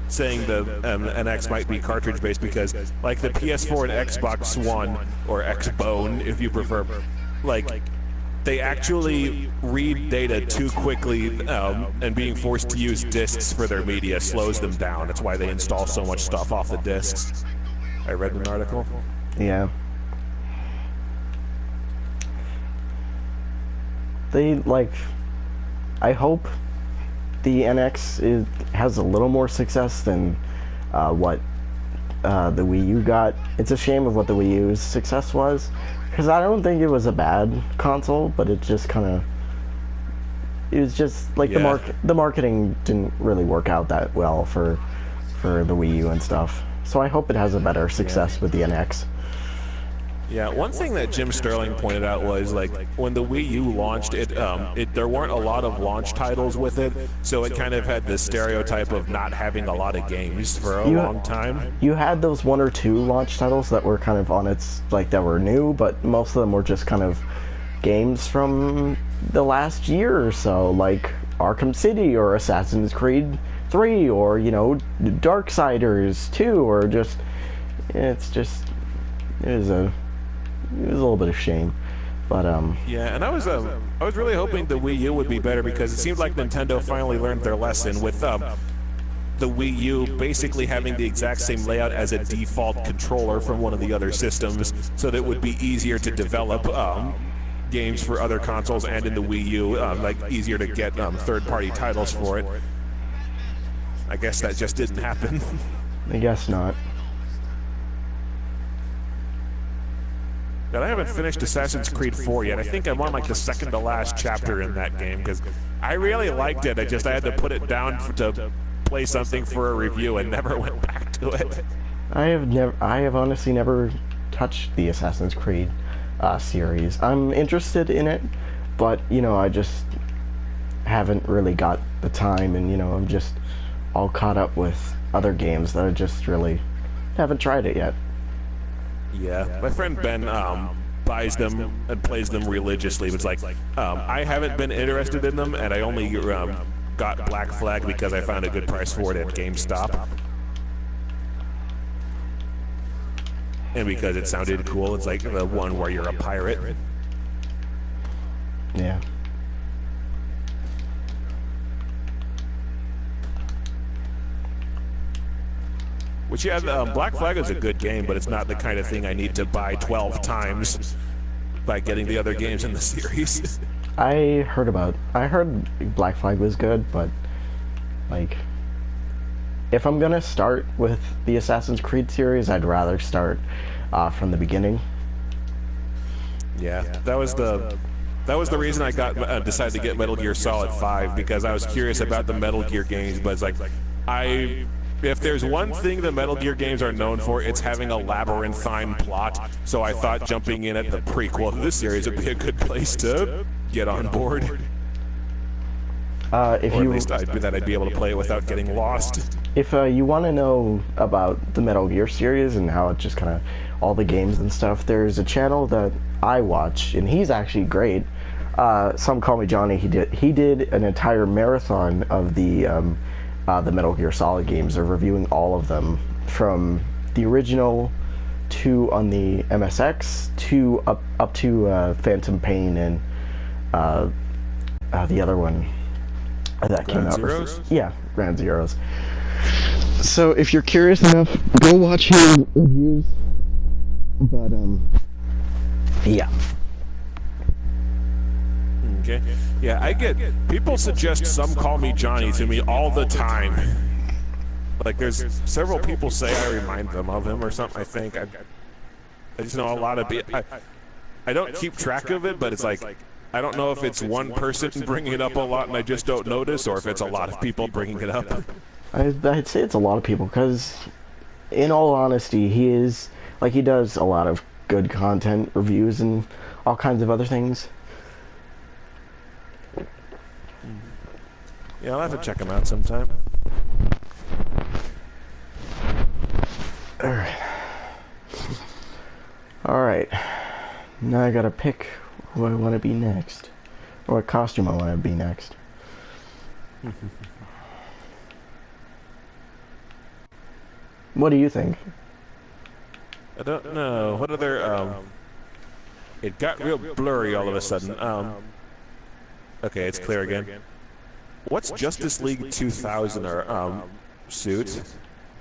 saying the NX might be cartridge-based because, like, the PS4 and Xbox One, or Xbone, if you prefer, like, they actually read data too quickly, and being forced to use discs for their media slows them down. That's why they install so much stuff off the discs. I read an article. Yeah. I hope the NX has a little more success than what the Wii U got. It's a shame of what the Wii U's success was, because I don't think it was a bad console, but it just kind of, it was just like, yeah, the marketing didn't really work out that well for the Wii U and stuff. So I hope it has a better success with the NX. Yeah, one thing that Jim Sterling pointed out was, like, when the Wii U launched, there weren't a lot of launch titles with it, so it kind of had the stereotype of not having a lot of games for a long time. You had those one or two launch titles that were kind of on its, like, that were new, but most of them were just kind of games from the last year or so, like Arkham City or Assassin's Creed 3 or, you know, Darksiders 2, or just, it was a little bit of shame, but yeah, and I was really hoping the Wii U would be better, because it seemed like Nintendo finally learned their lesson with the Wii U basically having the exact same layout as a default controller from one of the other systems, so that it would be easier to develop games for other consoles, and in the Wii U, like, easier to get third-party titles for it. I guess that just didn't happen. I guess not. I haven't finished Assassin's Creed 4 yet. I think I'm on, like, the second to last chapter in that game, because I really liked it. I had to put it down to play something for a review and never went back to it. I have honestly never touched the Assassin's Creed series. I'm interested in it, but I just haven't really got the time, and I'm just all caught up with other games that I just really haven't tried it yet. Yeah, my friend Ben buys them and plays them religiously. It's like I haven't been interested in them, and I only got Black Flag because I found a good price for it at GameStop, and because it sounded cool. It's like the one where you're a pirate. Yeah. Which, yeah, Black Flag is a good game, but it's not the kind of thing I need to buy 12 times by getting the other games in the series. I heard Black Flag was good, but like, if I'm gonna start with the Assassin's Creed series, I'd rather start from the beginning. Yeah, that was the reason I decided to get Metal Gear Solid 5, because I was curious about the Metal Gear games, but it's like if there's one thing the Metal Gear games are known for, it's having a labyrinthine plot. So I thought jumping in at the prequel to this series would be a good place to get on board. Or at least I'd be able to play it without getting lost. If you want to know about the Metal Gear series and how it just kind of all the games and stuff, there's a channel that I watch, and he's actually great. Some call me Johnny. He did an entire marathon of the Metal Gear Solid games. They're reviewing all of them, from the original to on the MSX to up to Phantom Pain and the other one that came out. Yeah, Ground Zeroes. So if you're curious enough, go watch his reviews. But yeah. Okay. Yeah, I get people suggest Some Call Me Johnny to me all the time. Like, there's several people say I remind them of him or something. I think I just know a lot of people. I don't keep track of it, but it's like I don't know if it's one person bringing it up a lot and I just don't notice, or if it's a lot of people bringing it up. I'd say it's a lot of people, because in all honesty, he does a lot of good content reviews and all kinds of other things. Yeah, I'll have to check him out sometime. Alright. Now I gotta pick who I want to be next. Or what costume I want to be next. What do you think? I don't know. What other, it got real blurry all of a sudden. Okay, it's clear again. What's Justice League 2000 or suit?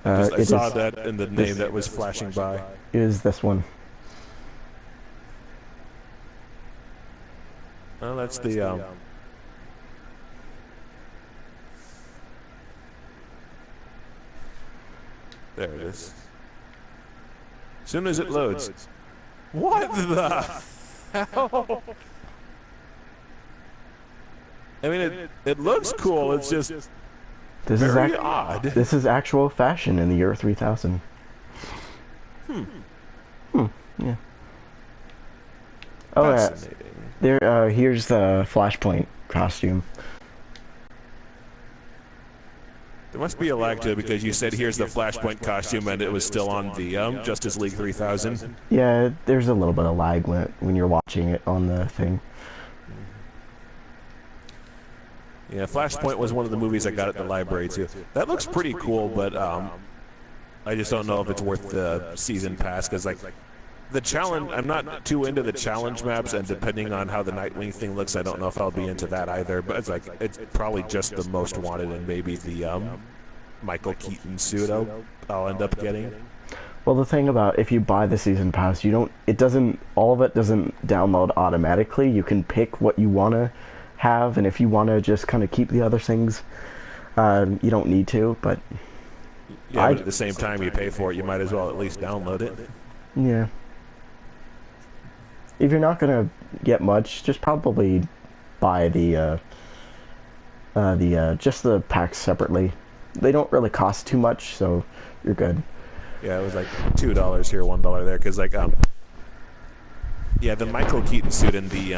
I saw that in the name that was flashing by. It is this one. Well, that's the there it is. As soon as it loads. What the hell? I mean, it looks cool. It's just very odd. This is actual fashion in the year 3000. Yeah. Oh, yeah. There. Here's the Flashpoint costume. There must be a lag to it, because you said here's the Flashpoint costume and it was still on the Justice League 3000. Yeah, there's a little bit of lag when you're watching it on the thing. Yeah, Flashpoint was one of the movies I got at the library too. That looks pretty cool, but I just don't know if it's worth the season pass, because like the challenge, I'm not too into the challenge maps, and depending on how the Nightwing thing looks, I don't know if I'll be into that either. But it's like it's probably just the most wanted, and maybe the Michael Keaton suit I'll end up getting. Well, the thing about if you buy the season pass, all of it doesn't download automatically. You can pick what you want to have, and if you want to just kind of keep the other things, you don't need to. But yeah, but at the same time you pay for it, you might as well at least download it. Yeah. If you're not gonna get much, just probably buy the just the packs separately. They don't really cost too much, so you're good. Yeah, it was like $2 here, $1 there, because like Yeah, the Michael Keaton suit and the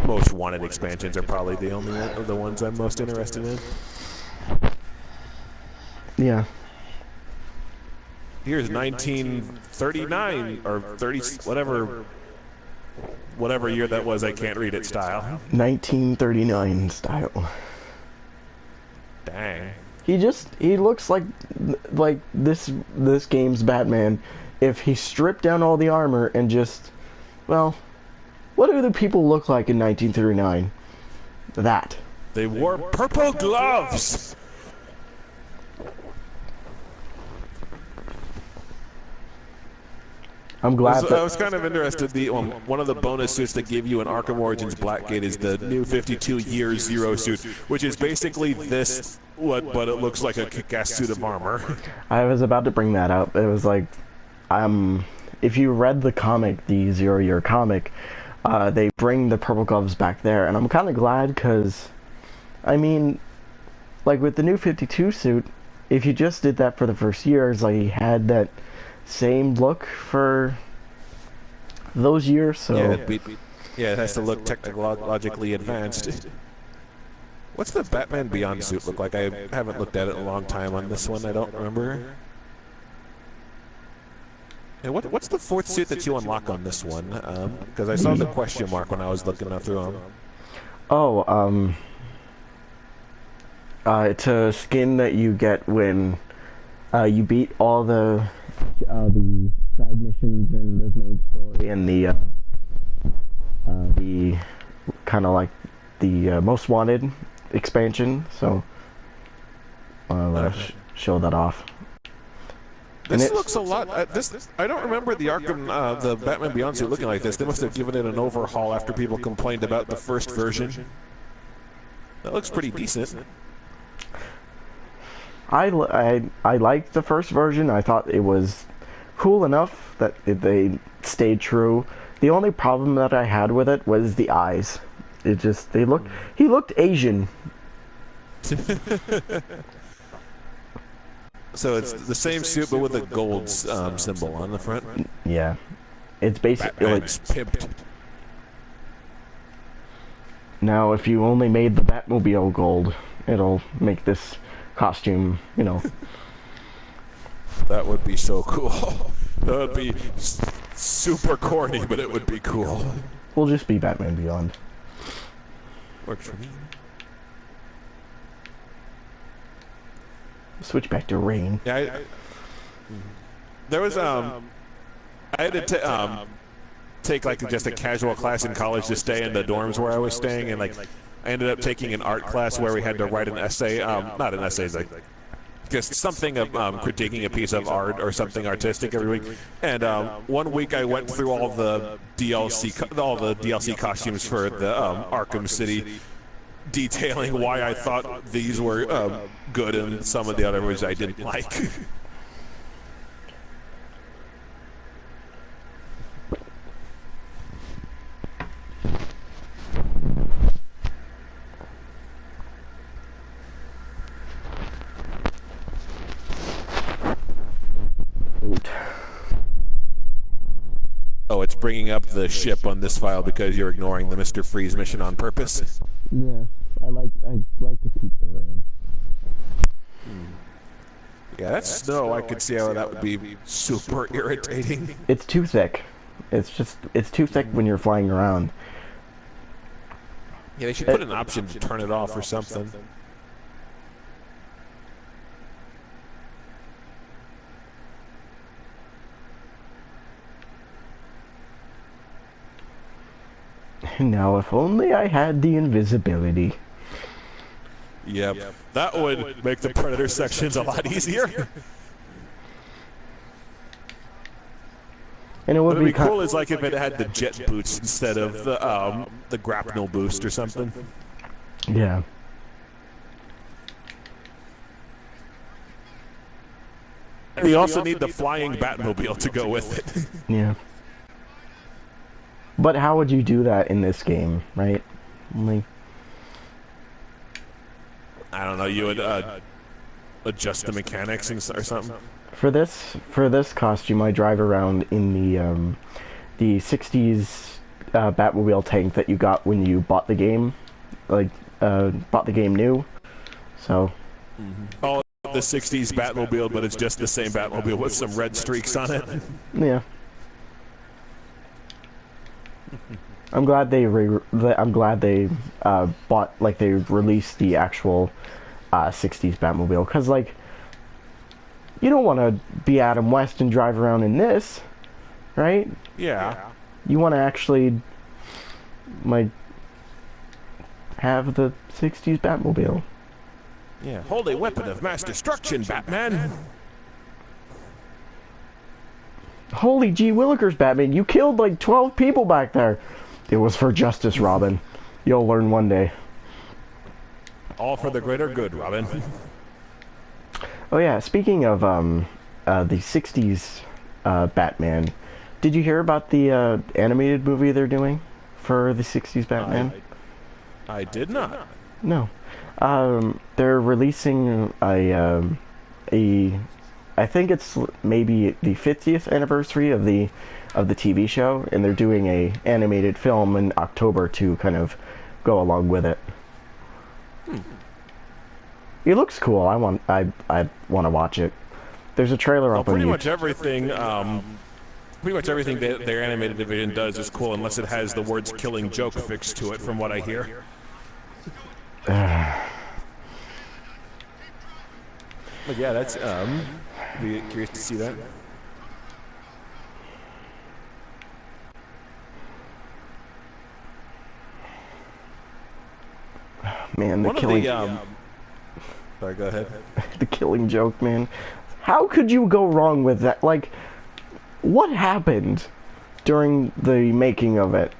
most wanted expansions are probably the only the ones I'm most interested in. Yeah. Here's 1939 or 30, whatever year that was. I can't read it. Style. 1939 style. Dang. He looks like this game's Batman if he stripped down all the armor and just, well, what do the people look like in 1939? That. They wore purple gloves. I'm glad I was kind of interested. One of the bonus suits that give you an Arkham Origins Blackgate is the new 52 Year Zero suit, which is basically this, but it looks like a kick-ass suit of armor. I was about to bring that up. It was like, if you read the comic, the 0 Year comic, they bring the purple gloves back there, and I'm kind of glad because, I mean, like with the new 52 suit, if you just did that for the first year, it's like he had that same look for those years, so yeah, it has to look technologically advanced. What's the Batman Beyond suit look like? I haven't looked at it in a long time on this one. I don't remember. And what's the fourth suit that you unlock on this one? Because I saw the question mark when I was looking through them. Oh, it's a skin that you get when you beat all the side missions in the main story and the kind of like the most wanted expansion. So I'll show that off. This looks a lot. I don't remember the Arkham, the Batman Beyond suit looking like this. They must have given it an overhaul after people complained about the first version. That looks pretty decent. I liked the first version. I thought it was cool enough that they stayed true. The only problem that I had with it was the eyes. It just he looked Asian. So it's the same suit but with a gold symbol on the front. Yeah, it's basically like pimped. Now, if you only made the Batmobile gold, it'll make this costume, you know. That would be so cool. That would be super corny, but it would be cool. We'll just be Batman Beyond. Works for me. Switch back to Rain. Yeah, there was I had to take like just a casual class in college to stay in the dorms where I was staying, and like I ended up taking an art class where we had to write an essay, not an essay, like just something of critiquing a piece of art or something artistic every week. And one week I went through all the DLC costumes for the Arkham City, detailing why I thought these were good and some of the other ones I didn't like. Oh, it's bringing up the ship on this file because you're ignoring the Mr. Freeze mission on purpose. Yeah, I like to keep the rain. Yeah, that snow, I could see how that would be super irritating. It's too thick. It's too thick when you're flying around. Yeah, they should put an option to turn it off or something. Now, if only I had the invisibility. Yep, that would make the Predator sections a lot easier. And it would be cool is like if it had the jet boots instead of the grapnel boost or something. Yeah. And you also need the flying Batmobile to go with it. Yeah. But how would you do that in this game, right? Like, I don't know. You would adjust the mechanics or something. For this costume, I drive around in the '60s Batmobile tank that you got when you bought the game, like bought the game new. So. All the '60s Batmobile, but it's just the same Batmobile with some red streaks on it. Yeah. I'm glad they bought, like, they released the actual '60s Batmobile, because, like, you don't want to be Adam West and drive around in this, right? Yeah. You want to actually, like, have the '60s Batmobile. Yeah. Hold a weapon of mass destruction, Batman. Holy gee willikers, Batman, you killed like 12 people back there. It was for justice, Robin. You'll learn one day. All for the greater good, Robin. Oh yeah, speaking of the '60s Batman, did you hear about the animated movie they're doing for the '60s Batman? I did not. No. They're releasing I think it's maybe the 50th anniversary of the TV show, and they're doing a animated film in October to kind of go along with it. It looks cool. I want to watch it. There's a trailer up on YouTube. Pretty much everything that their animated division does is cool, unless it has the words "killing joke" fixed to it, from what I hear. But yeah, that's be curious to see that. Man, the killing. Sorry, go ahead. The killing joke, man. How could you go wrong with that? Like, what happened during the making of it?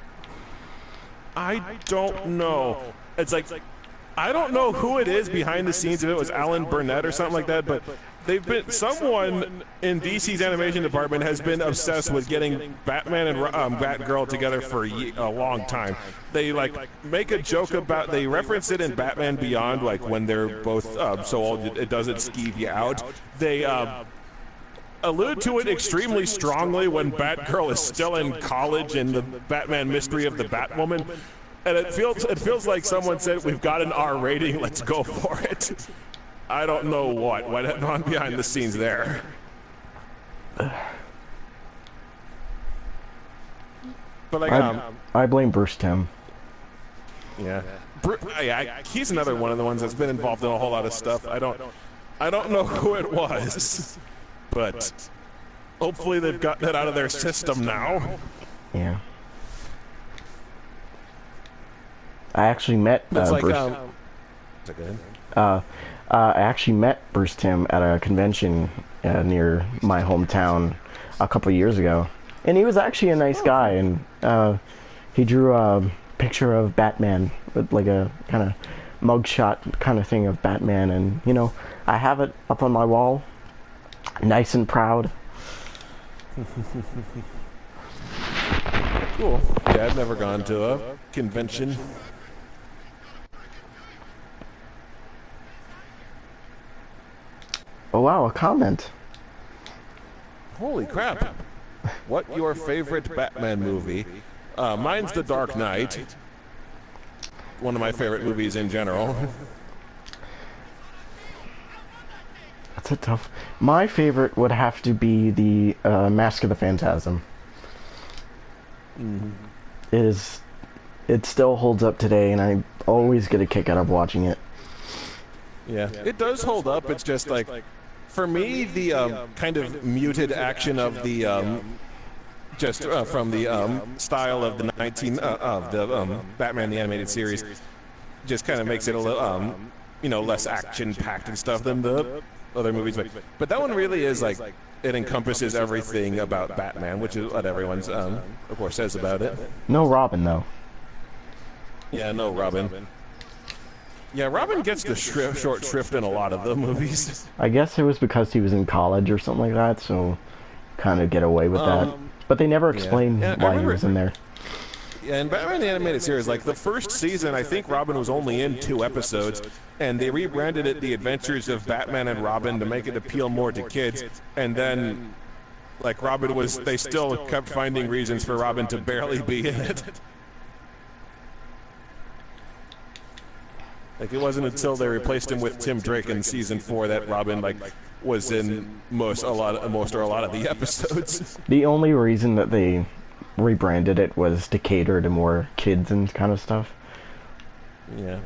I don't know. It's like, I don't know who it is behind the scenes, if it was Alan Burnett or something like that, but someone in DC's animation department has been obsessed with getting Batman and Batgirl together for a long time. They make a joke about, they reference it in Batman Beyond, like when they're both so old it doesn't skeeve you out. They allude to it extremely strongly when Batgirl is still in college in the Batman Mystery of the Batwoman. And it feels like someone said, "We've got an R rating, let's go for it." I don't know what went on behind the scenes there. But like, I blame Bruce Timm. Yeah, he's another one of the ones that's been involved in a whole lot of stuff. I don't know who it was, but hopefully they've gotten it out of their system now. Yeah. I actually met Bruce. I actually met Bruce Timm at a convention near my hometown a couple of years ago, and he was actually a nice guy. And he drew a picture of Batman with like a kind of mugshot kind of thing of Batman, and you know, I have it up on my wall, nice and proud. Cool. Yeah, I've never gone to a convention. Oh wow, a comment. Holy crap. What your favorite Batman movie? Mine's The Dark Knight. One of my favorite movies in general. That's a tough... My favorite would have to be the Mask of the Phantasm. It still holds up today, and I always get a kick out of watching it. Yeah, it does hold up. It's just like, for me, the kind of muted action of the from the style of the Batman the Animated Series just kind of makes it a little less action-packed and stuff than the other movies. But that one really is like, it encompasses everything about Batman, which is what everyone's of course says about it. No Robin though. Yeah, no Robin. Yeah, Robin gets the short shrift in a lot of the movies. I guess it was because he was in college or something like that, so kind of get away with that. But they never explained why he was in there. Yeah, in Batman the Animated Series, like the first season, I think Robin was only in 2 episodes, and they rebranded it The Adventures of Batman and Robin to make it appeal more to kids. And then Like Robin was, they still kept finding reasons for Robin to barely be in it. Like it wasn't until they replaced him with Tim Drake in season 4 that Robin like was in most or a lot of the episodes. The only reason that they rebranded it was to cater to more kids and kind of stuff. Yeah.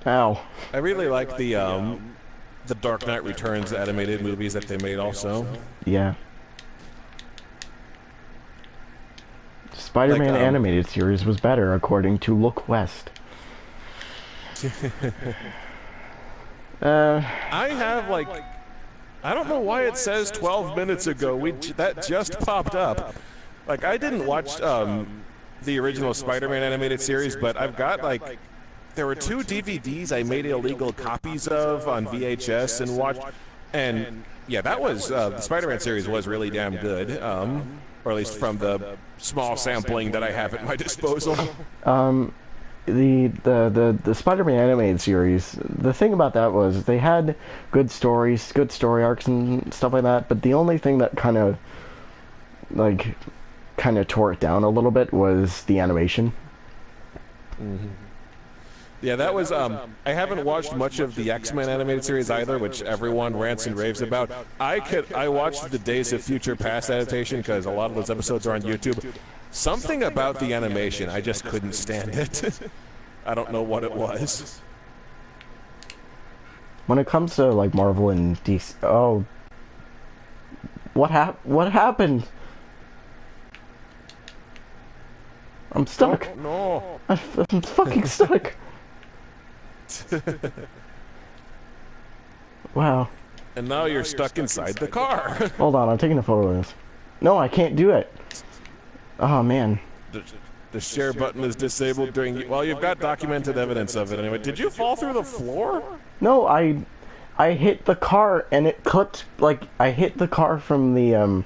Ow. I really like the Dark Knight Returns animated movies that they made also. Yeah. Spider-Man animated series was better, according to Look West. I have like, I don't know why it says 12 minutes ago. That just popped up. Like I didn't watch the original Spider-Man animated series, but I've got like, there were 2 DVDs I made illegal copies of on VHS and watched, and yeah, that was the Spider-Man series was really damn good, or at least from the small sampling that I have at my disposal. The Spider-Man animated series, the thing about that was they had good stories, good story arcs and stuff like that, but the only thing that kind of tore it down a little bit was the animation. Mm-hmm. Yeah, that was, I haven't watched much of the X-Men animated series either, which everyone rants and raves about. I watched the Days of Future Past adaptation because a lot of those episodes are on YouTube. Something about the animation, I just couldn't stand it. I don't know what it was. When it comes to, like, Marvel and DC... Oh. What happened? I'm stuck. Oh, no. I'm fucking stuck. Wow. And now you're stuck inside the car. Hold on, I'm taking a photo of this. No, I can't do it. Oh, man. The share button is disabled during... Well, you've got documented evidence of it anyway. Did you fall through the floor? No, I hit the car and it clipped, like, I hit the car from the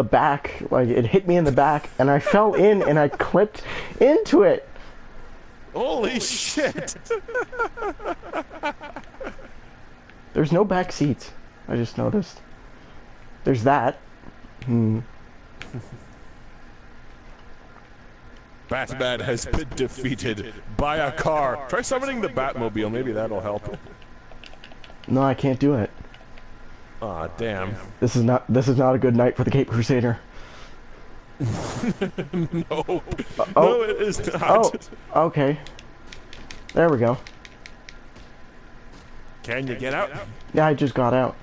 back. Like, it hit me in the back and I fell in and I clipped into it. Holy shit! There's no back seats. I just noticed. There's that. Batman has been defeated by a car. Try summoning the Batmobile. Maybe that'll help. No, I can't do it. Aw, damn. This is not a good night for the Cape Crusader. No. No, it is not. Oh, okay. There we go. Can you get out? Yeah, I just got out.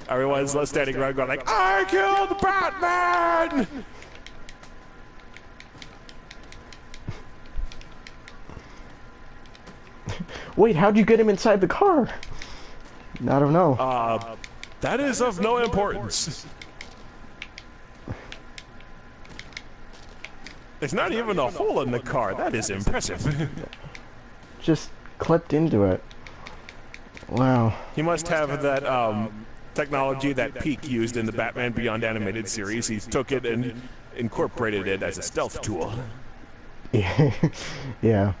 Everyone's standing around going like, I killed Batman! Wait, how'd you get him inside the car? I don't know. That is of no importance. There's not even a hole in the car. That is impressive. Just clipped into it. Wow. He must have that technology that Peak used in the Batman Beyond animated series. He took it and incorporated it as a stealth tool. Yeah. Yeah.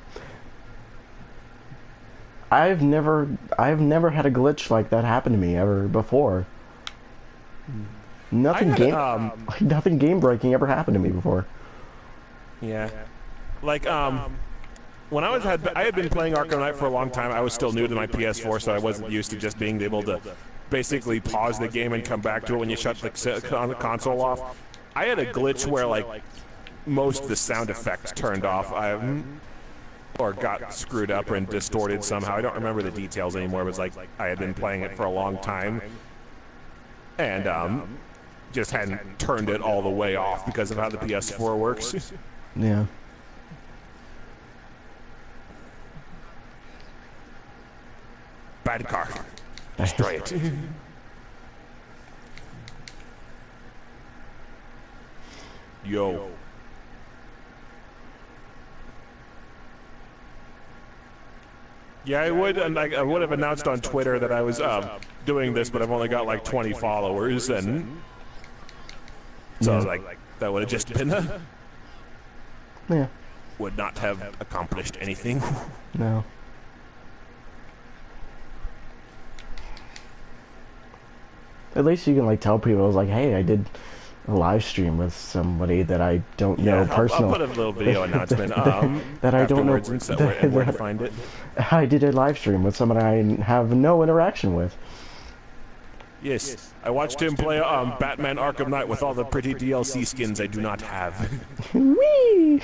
I've never had a glitch like that happen to me ever before. Nothing game breaking ever happened to me before. Yeah. Like when I had been playing Arkham Knight for a long time. I was still new to my PS4, so I wasn't used to just being able to basically pause the game and come back to it when you shut the console off. I had a glitch where like most of the sound effects turned off. Or got screwed up and distorted somehow. I don't remember the details anymore. It was like I had been playing it for a long time and just hadn't turned it all the way off because of how the PS4 works. Yeah. Bad car. Destroy it. Yo. Yeah, I would have announced on Twitter that I was doing this, but I've only got like 20 followers, and so like That would have just been Yeah. would not have accomplished anything. No. At least you can like tell people, like, hey, I did a live stream with somebody that I don't know personally. I'll put a little video announcement. That I don't know. Where to find it. I did a live stream with someone I have no interaction with. Yes, I watched him play Batman Arkham Knight with all the pretty DLC skins I do not have. Whee!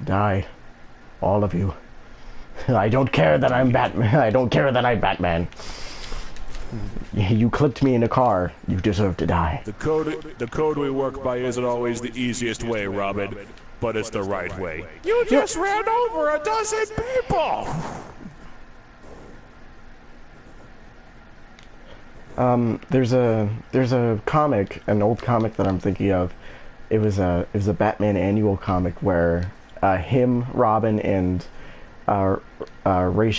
Die, all of you. I don't care that I'm Batman. I don't care that I'm Batman. You clipped me in a car. You deserve to die. The code we work by isn't always the easiest way, Robin, but it's the right way. You just ran over a dozen people. There's a comic, an old comic that I'm thinking of. It was a Batman annual comic where him, Robin, and Ra's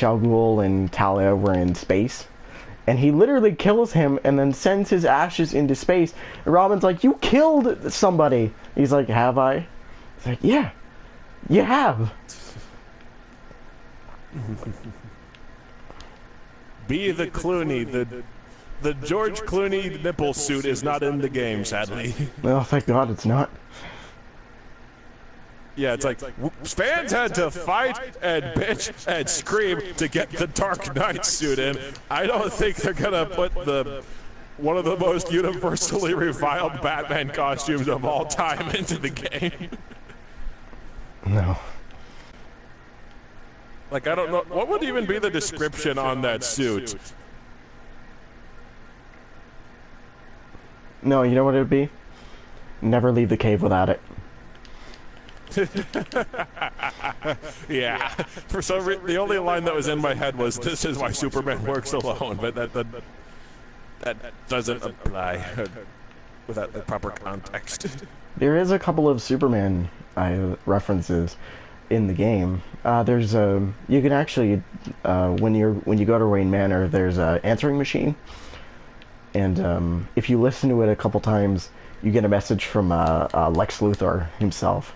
al Ghul and Talia were in space, and he literally kills him and then sends his ashes into space. And Robin's like, "You killed somebody." He's like, "Have I?" He's like, "Yeah, you have." Be the Clooney. The George Clooney nipple suit is not in the game, sadly. Well, thank God it's not. Yeah, it's like fans had to fight and bitch and scream to get the Dark Knight suit in. I don't think they're gonna put one of the most universally reviled Batman costumes of all time into the game. No. Like, I don't know, what would even be the description on that suit? No, you know what it would be? Never leave the cave without it. Yeah. For some reason, the only line that was in my head was, "This is why Superman works alone," but that doesn't apply without the proper context. There is a couple of Superman references in the game. There's you can actually when you go to Wayne Manor, there's an answering machine, and if you listen to it a couple times, you get a message from Lex Luthor himself.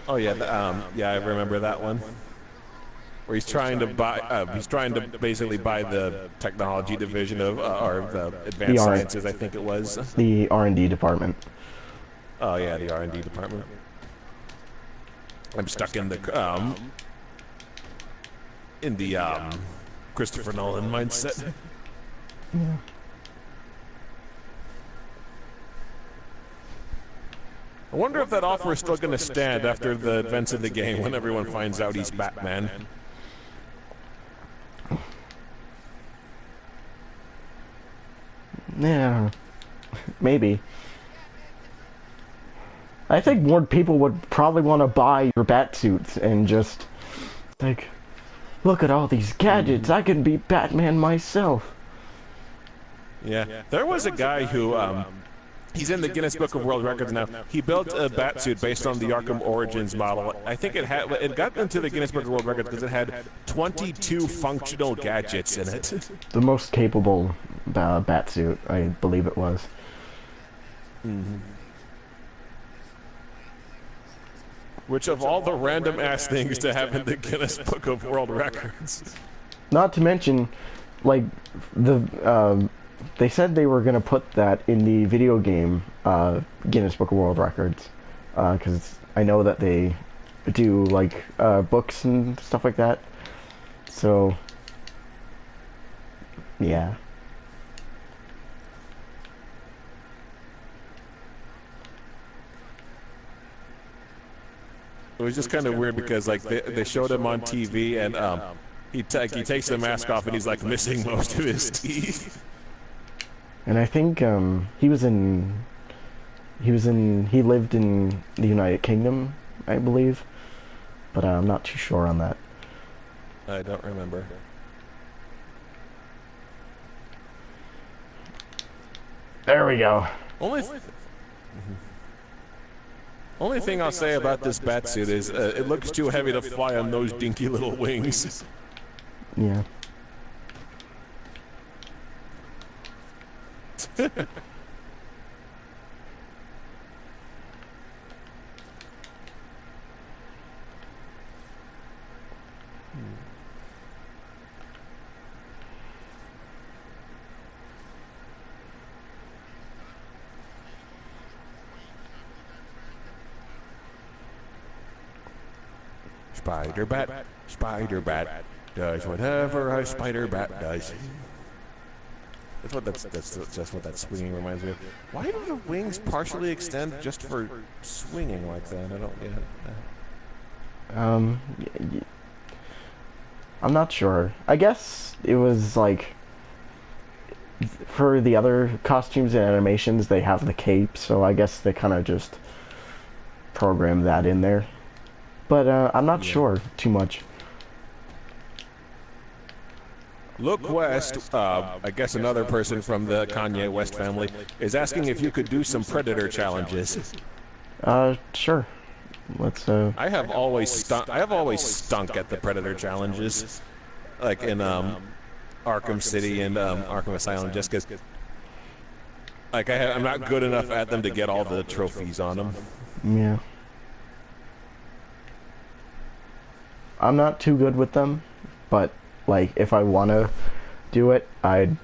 Oh yeah, yeah, I remember that one. Where he's trying to buy, basically buy the technology division of, or the advanced sciences, I think it was. The R&D department. Oh yeah, the R&D department. I'm stuck in the Christopher Nolan mindset. Yeah. I wonder if that offer is still going to stand after the events of the game when everyone finds out he's Batman. Yeah, maybe. I think more people would probably want to buy your bat suits and just like, look at all these gadgets. I can be Batman myself. Yeah, there was a guy who he's in the Guinness Book of World Records now. He built a batsuit based on the Arkham Origins model. I think it got into the Guinness Book of World Records because it had 22 functional gadgets in it. The most capable batsuit, I believe it was. Mm-hmm. Which of all the random ass things to have in the Guinness Book of World Records? Not to mention, like they said they were going to put that in the video game Guinness Book of World Records, because I know that they do like books and stuff like that. So yeah. It was just kind of weird because like they showed him on TV and he takes the mask off and he's like missing most of his teeth. And I think he lived in the United Kingdom, I believe, but I'm not too sure on that. I don't remember. There we go. Only thing I'll say about this batsuit is it looks too heavy to fly on those dinky little wings. Yeah. Spider Bat does whatever a spider bat does. That's just what that swinging reminds me of. Why do the wings partially extend just for swinging like that? I don't get. I'm not sure. I guess it was like for the other costumes and animations they have the cape, so I guess they kind of just programmed that in there. But I'm not sure too much. Look West, I guess another person from the Kanye West family, is asking if you could do some Predator challenges. Sure. Let's I have always stunk at the Predator challenges, like in Arkham City and Arkham Asylum, just because like I'm not good enough at them to get all the trophies on them. Yeah. I'm not too good with them, but like if I want to do it, I'd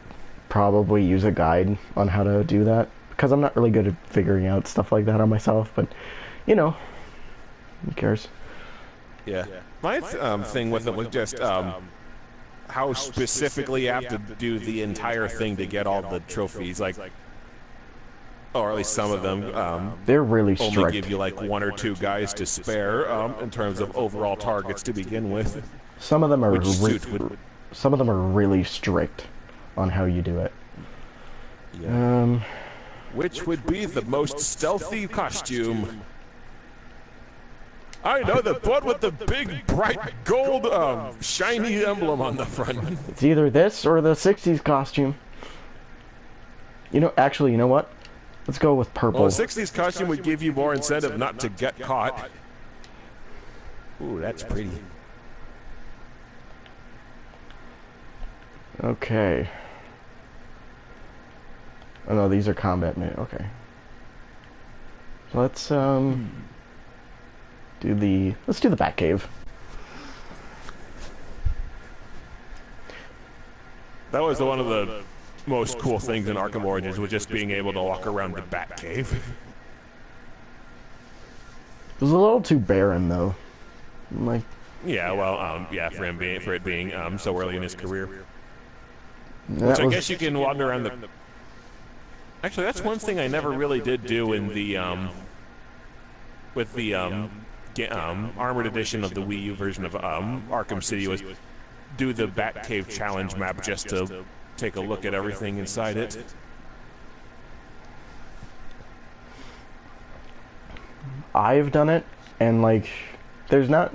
probably use a guide on how to do that, because I'm not really good at figuring out stuff like that on myself, but you know, who cares? Yeah. My thing with it was just how specifically you have to do the entire thing to get all the trophies, like, or at least some of them. They're really strict. Only give you like 1 or 2 guys to spare in terms of overall targets to begin with. Some of them are some of them are really strict on how you do it. Yeah. Which would be the most stealthy costume? I know, the one with the big, bright, gold, shiny emblem on the front. It's either this or the 60s costume. You know, actually, you know what? Let's go with purple. Well, the 60s costume would give you more incentive not to get caught. Ooh, that's pretty. Okay. Oh no, these are combat made. Okay. So let's do the Batcave. That was one of the most cool things in Arkham Origins, was just being able to walk around the Batcave. It was a little too barren though. Like. Yeah, well, yeah, for it being so early in his career. Which I guess you can wander around the. Actually, that's one thing I never really did do in the with the armored edition of the Wii U version of Arkham City, was do the Batcave challenge map just to take a look at everything inside it. I've done it, and like, there's not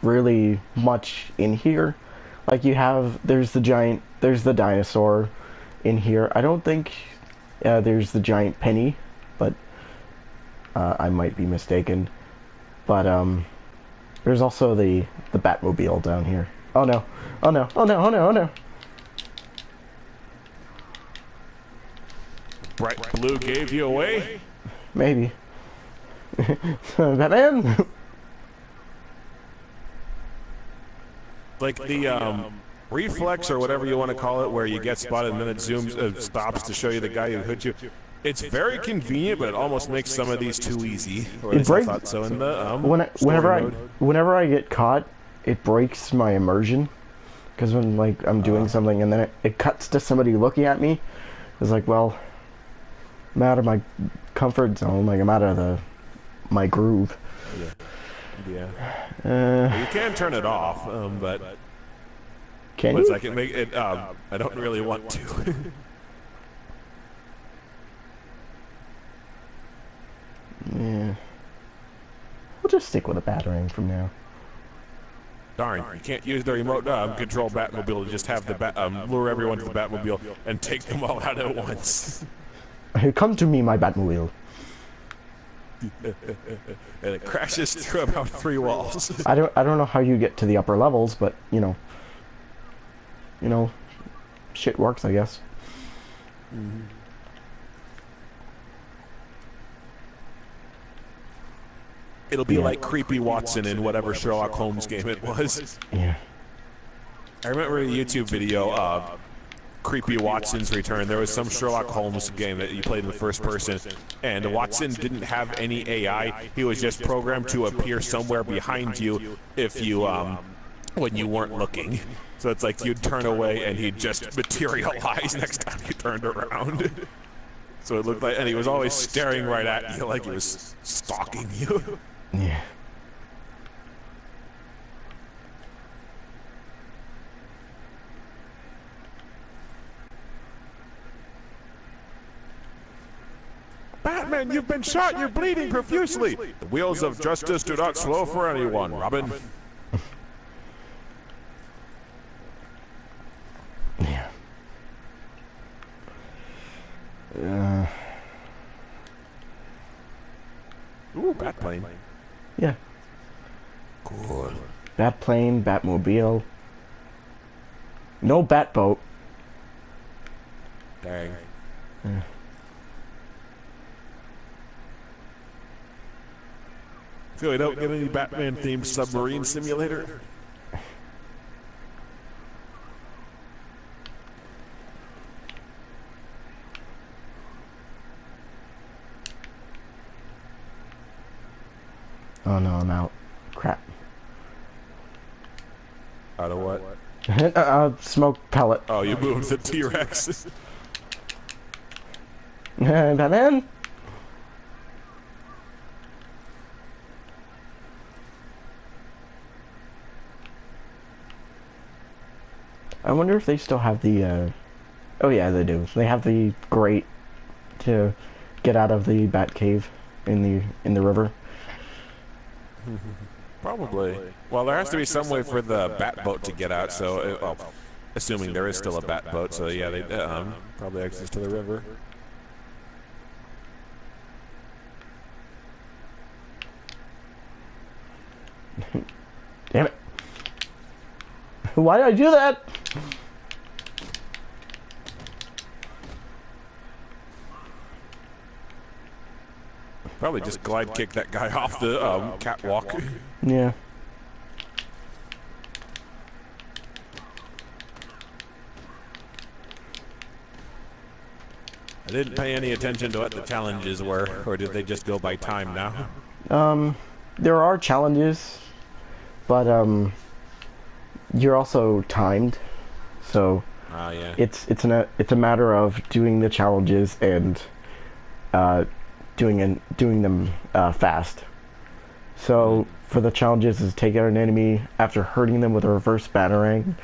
really much in here. Like there's the dinosaur in here. I don't think there's the giant penny, but I might be mistaken. But there's also the Batmobile down here. Oh no! Oh no! Oh no! Oh no! Oh no! Bright blue gave you away? Maybe. Batman. Like the reflex or whatever you want to call it, where you get spotted and then it zooms, stops to show you the guy who hit you. It's very convenient, but it almost makes some of these too easy. Or at least I thought so in the whenever I get caught, it breaks my immersion. Because when like I'm doing something and then it cuts to somebody looking at me, it's like, well, I'm out of my comfort zone. Like I'm out of my groove. Yeah. Yeah. Well, you can turn it off, but can you? I can make it. I don't really want to. Yeah. We'll just stick with a Batarang from now. Darn, you can't use the remote control Batmobile to just have the lure everyone to the Batmobile and take them all out at once. Come to me, my Batmobile. And it crashes through about 3 walls. I don't know how you get to the upper levels, but you know, shit works, I guess. Mm-hmm. It'll be like Creepy Watson in whatever Sherlock Holmes game it was. Yeah. I remember a YouTube video of Creepy Watson's Return. There was some Sherlock Holmes game that you played in the first person, and Watson didn't have any AI. He was just programmed to appear somewhere behind you if you, when you weren't looking. So it's like you'd turn away and he'd just materialize next time you turned around. So it looked like, and he was always staring right at you like he was stalking you. Yeah. Batman, you've been shot, you're bleeding profusely. The wheels of justice do not slow for anyone, Robin. Yeah. Ooh, Batplane. Yeah. Cool. Batplane, Batmobile. No Batboat. Dang. Yeah. So we don't get any Batman-themed submarine simulator? Oh no, I'm out. Crap. Out of what? Smoke pellet. Oh, you moved the T-Rex. Batman? I wonder if they still have the, oh yeah, they do. They have the grate to get out of the Batcave in the river. Probably. Well, there has to be some way for the Batboat to get out, so, well, assuming there is still a Batboat, so yeah, they probably access to the river. Damn it. Why did I do that? Probably just glide kick that guy off the catwalk. Yeah. I didn't pay any attention to what the challenges were, or did they just go by time now? There are challenges, but you're also timed, so Yeah. it's a matter of doing the challenges and doing them fast. So for the challenges is take out an enemy after hurting them with a reverse batarang,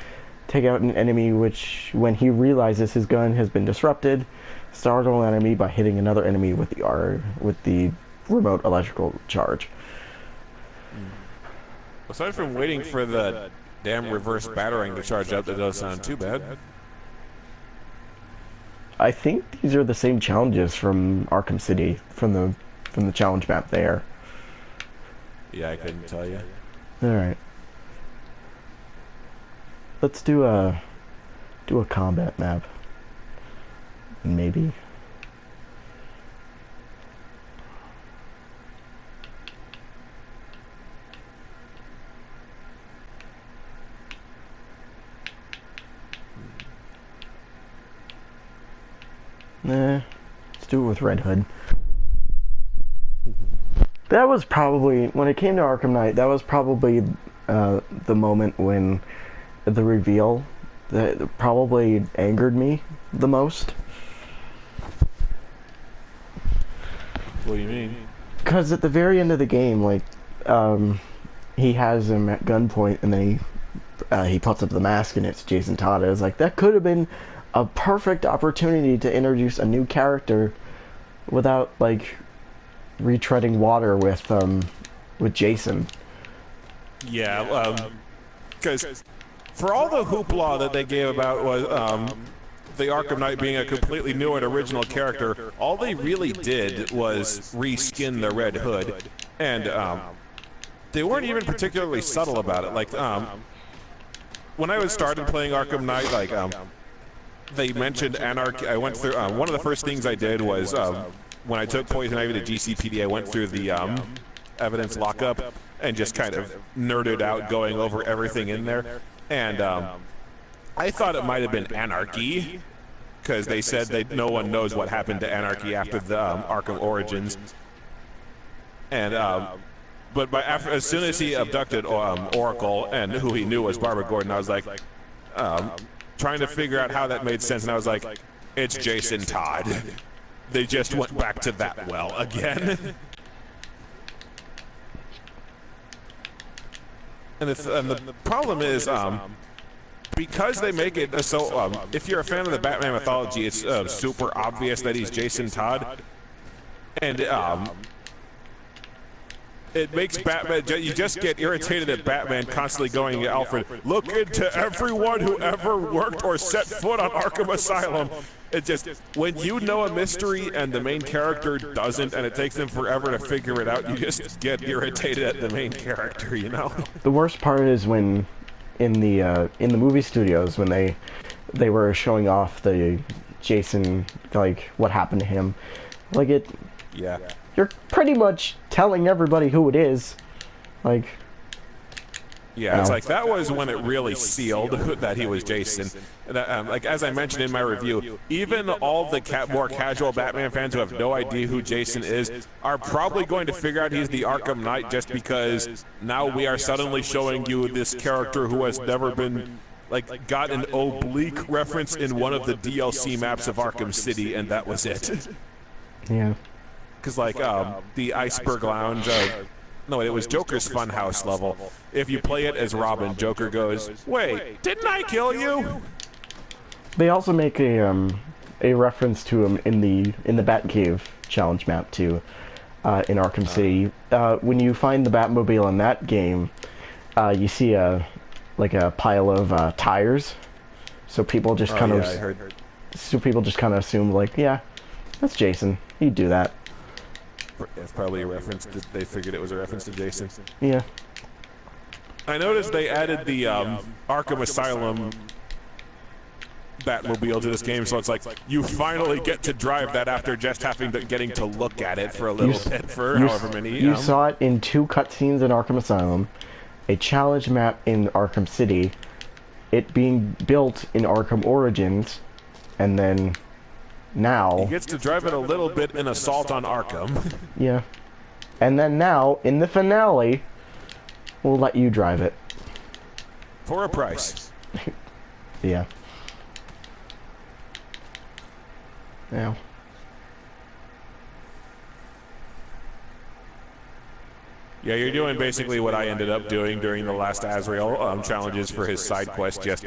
take out an enemy which, when he realizes his gun has been disrupted, startle an enemy by hitting another enemy with the remote electrical charge. Aside from waiting for the damn reverse batarang to charge up, that doesn't sound too bad. I think these are the same challenges from Arkham City, from the challenge map there. Yeah, I couldn't tell you. Alright. Let's do a combat map. Maybe. Nah, let's do it with Red Hood. That was probably, when it came to Arkham Knight, that was probably the moment when the reveal that probably angered me the most. What do you mean? Because at the very end of the game, like, he has him at gunpoint, and then he puts up the mask, and it's Jason Todd. I was like, that could have been a perfect opportunity to introduce a new character without, like, retreading water with Jason. Yeah, because for all the hoopla that they gave about was the Arkham Knight being a completely new and original character, all they really did was reskin the Red Hood, and they weren't even particularly subtle about it. Like, when I was started playing Arkham Knight, like, they mentioned anarchy. I went through, one of the first things I did was, when I took Poison Ivy to GCPD, I went through the evidence lockup and just kind of nerded out going over everything in there. And I thought it might have been anarchy, because they said that no one knows what happened to anarchy after the Arkham Origins. And but as soon as he abducted Oracle, and who he knew was Barbara Gordon, I was like, trying to figure out how that made sense, and I was like, it's Jason Todd. They just went back to that well again. And the problem is, because they make it so, if you're a fan of the Batman mythology, it's super obvious that he's Jason Todd, and it makes Batman, you just get irritated at Batman constantly going, Alfred, look into everyone who ever worked or set foot on Arkham Asylum. It's just, when you know a mystery and the main character doesn't, and it takes them forever to figure it out, you just get irritated at the main character, you know? The worst part is when, in the movie studios, when they were showing off the Jason, like, what happened to him, like, Yeah. You're pretty much telling everybody who it is. Like, yeah, it's like that was when it really sealed that he was Jason. Like, as I mentioned in my review, even all the more casual Batman fans who have no idea who Jason is are probably going to figure out he's the Arkham Knight, just because now we are suddenly showing you this character who has never been, like, got an oblique reference in one of the DLC maps of Arkham City, and that was it. Yeah. Because, like, the Iceberg Lounge, no, it was Joker's Funhouse level. If you play it as Robin, Joker goes, wait, didn't I kill you? They also make a reference to him in the Batcave challenge map too, in Arkham City. When you find the Batmobile in that game, you see a pile of tires. So people just kind of so people just kind of assume, like, yeah, that's Jason. He'd do that. It's probably a reference. They figured it was a reference to Jason. Yeah. I noticed they added the Arkham Asylum Batmobile to this game, so it's like you finally get to drive that after just getting to look at it for a little bit for however many. You saw it in 2 cutscenes in Arkham Asylum, a challenge map in Arkham City, it being built in Arkham Origins, and then now he gets to drive it a little bit in Assault on Arkham. Yeah. And then now, in the finale, we'll let you drive it. For a price. Yeah. Now. Yeah, you're doing basically what I ended up doing during the last Azrael challenges for his side quest, just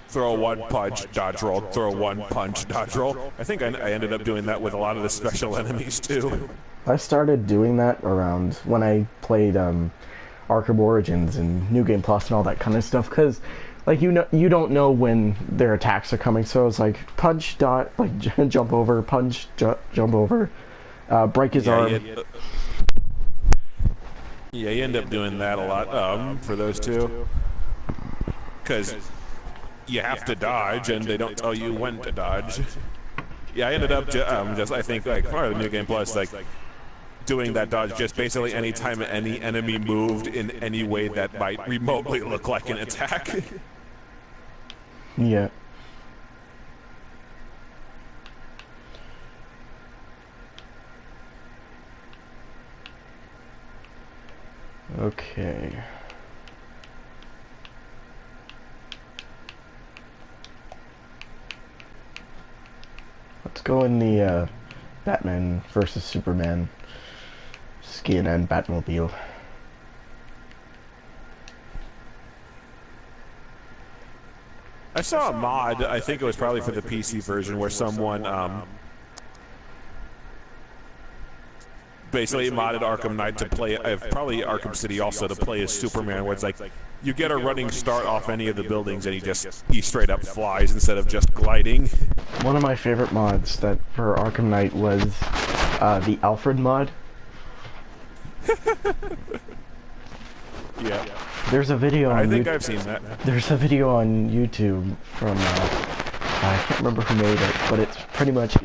throw one punch, dodge roll, throw one punch, dodge roll. I think I ended up doing that with a lot of the special enemies, too. I started doing that around when I played Arkham Origins and New Game Plus and all that kind of stuff, because, like, you don't know when their attacks are coming, so it's like, punch, dot, like, jump over, punch, jump over, break his arm. Yeah, you end up doing that a lot for those two, because you have to dodge, and they don't tell you when to dodge. Yeah, I ended up just I think, like, for the New Game Plus, like, doing that dodge just basically any time any enemy moved in any way that might remotely look like an attack. Yeah. Okay. Let's go in the Batman versus Superman skin and Batmobile. I saw a mod, I think it was probably for the PC version, where someone basically modded Arkham Knight to play, probably Arkham City also, to play as Superman, where it's like, you get a running start off any of the buildings, and he straight up flies instead of just gliding. One of my favorite mods that for Arkham Knight was the Alfred mod. Yeah. There's a video on I think I've seen that. There's a video on YouTube from I can't remember who made it, but it's pretty much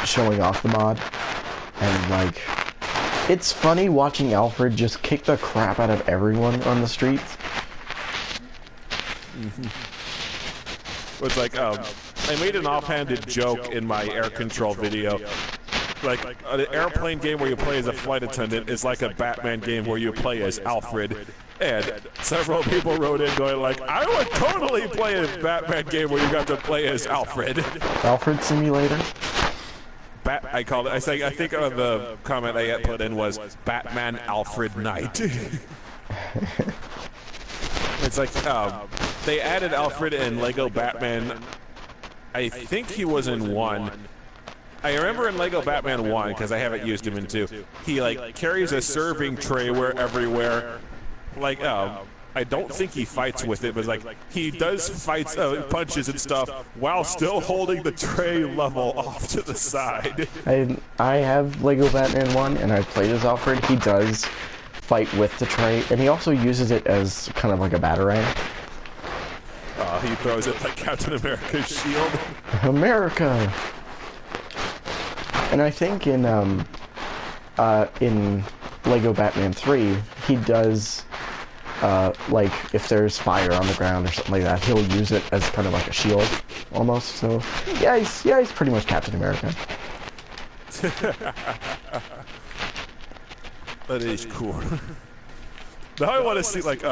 showing off the mod, and like it's funny watching Alfred just kick the crap out of everyone on the streets. It's like I made an offhanded joke in my air control video. Like, an airplane game where you play as a flight attendant is like a Batman game where you play as Alfred. And several people wrote in going like, I would totally play a Batman game where you got to play as Alfred. Alfred Simulator? I called it, I think the comment I put in was Batman Alfred Knight. It's like, they added Alfred in Lego Batman. I think he was in 1. I remember in Lego Batman 1, because I haven't used him in 2, he like carries a serving tray everywhere. Like, I don't think he fights with it, but like he does fights, punches and stuff while still holding the tray level off to the side. I have Lego Batman 1, and I've played as Alfred. He does fight with the tray, and he also uses it as kind of like a batarang. He throws it like Captain America's shield. America! And I think in Lego Batman 3, he does, like, if there's fire on the ground or something like that, he'll use it as kind of like a shield, almost. So, yeah, he's pretty much Captain America. That is cool. Now I want to see, like,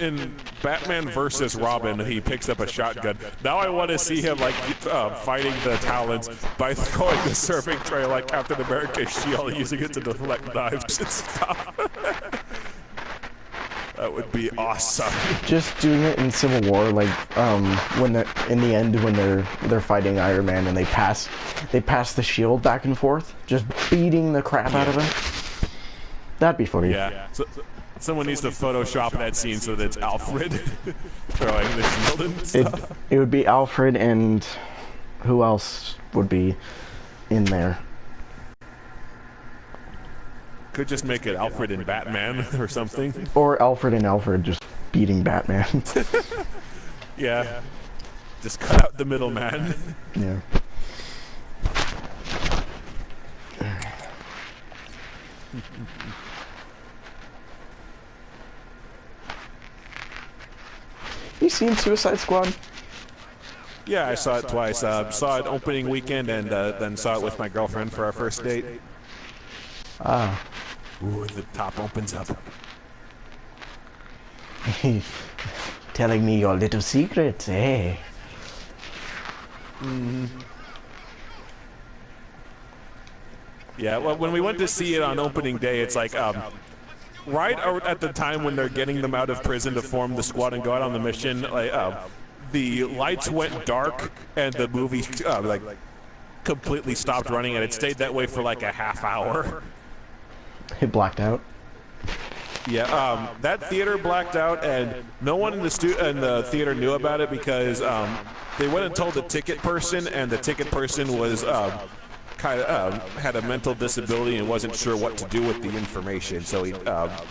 in Batman vs. Robin, he picks up a shotgun. Now I want to see him, like, fighting the Talons by throwing the serving tray like Captain America's shield, using it to deflect knives and stuff. That would be awesome. Just doing it in Civil War, like, when in the end when they're fighting Iron Man and they pass the shield back and forth, just beating the crap out of him. That'd be funny. Yeah. Someone needs to Photoshop that scene so that it's Alfred throwing the shield and stuff. It would be Alfred, and who else would be in there? Could just make it Alfred and Batman or something. Or Alfred and Alfred just beating Batman. Yeah. Just cut out the middleman. Yeah. You seen Suicide Squad? Yeah, I saw it twice. Saw it opening weekend and then saw it with my girlfriend for our first date. Ah. Ooh, the top opens up. Telling me your little secrets, eh? Yeah, well, when we went to see it on opening day, it's like, right at the time when they're getting them out of prison to form the squad and go out on the mission, like, the lights went dark and the movie, like, completely stopped running, and it stayed that way for like a half hour. It blacked out. Yeah, that theater blacked out, and no one in the theater knew about it because they went and told the ticket person, and the ticket person was kind of had a mental disability and wasn't sure what to do with the information. So he,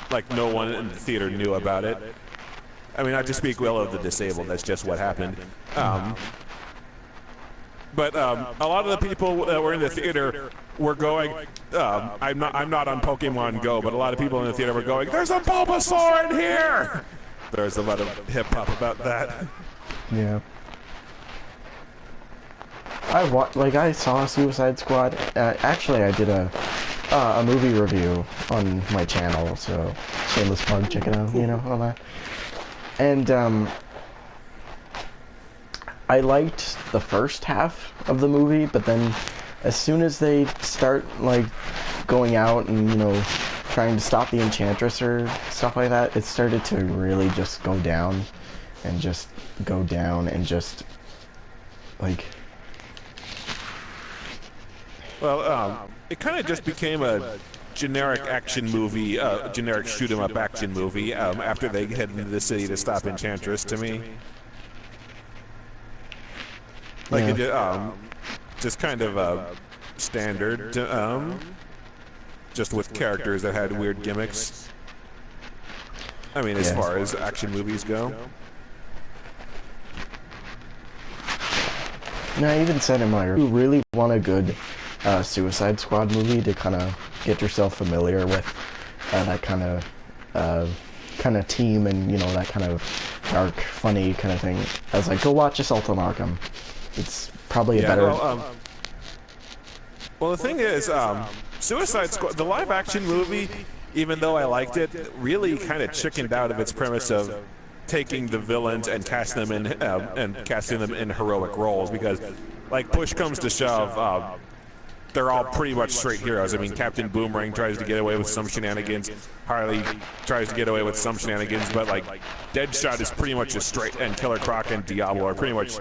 like, no one in the theater knew about it. I mean, not to speak well of the disabled. That's just what happened. But a lot of the people that were in the theater were going. I'm not on Pokemon Go, but a lot of people in the theater were going, "There's a Bulbasaur in here!" There's a lot of hip hop about that. Yeah. I saw Suicide Squad. Actually, I did a movie review on my channel, so shameless plug, check it out. You know, all that. And I liked the first half of the movie, but then as soon as they start, like, going out and, you know, trying to stop the Enchantress or stuff like that, it started to really just go down and just go down and just, like... Well, it kind of just became a generic action movie, generic shoot 'em up action movie. After they head into the city to stop Enchantress, to me, like Yeah. just kind of standard, just with characters that had weird gimmicks. I mean, as Yeah. far as action movies go. And I even said in my review, you really want a good Suicide Squad movie to kind of get yourself familiar with that kind of team and, you know, that kind of dark, funny kind of thing. I was like, go watch Assault on Arkham. It's probably a better... Well, the thing is, Suicide Squad, the live-action movie, even though I liked it, really kind of chickened out of its premise of taking the villains and casting them in heroic roles, because, like, push comes to shove, they're all pretty much straight heroes. I mean, Captain Boomerang tries to get away with some shenanigans, Harley tries to get away with some shenanigans, but, like, Deadshot is pretty much a straight, and Killer Croc and Diablo are pretty much,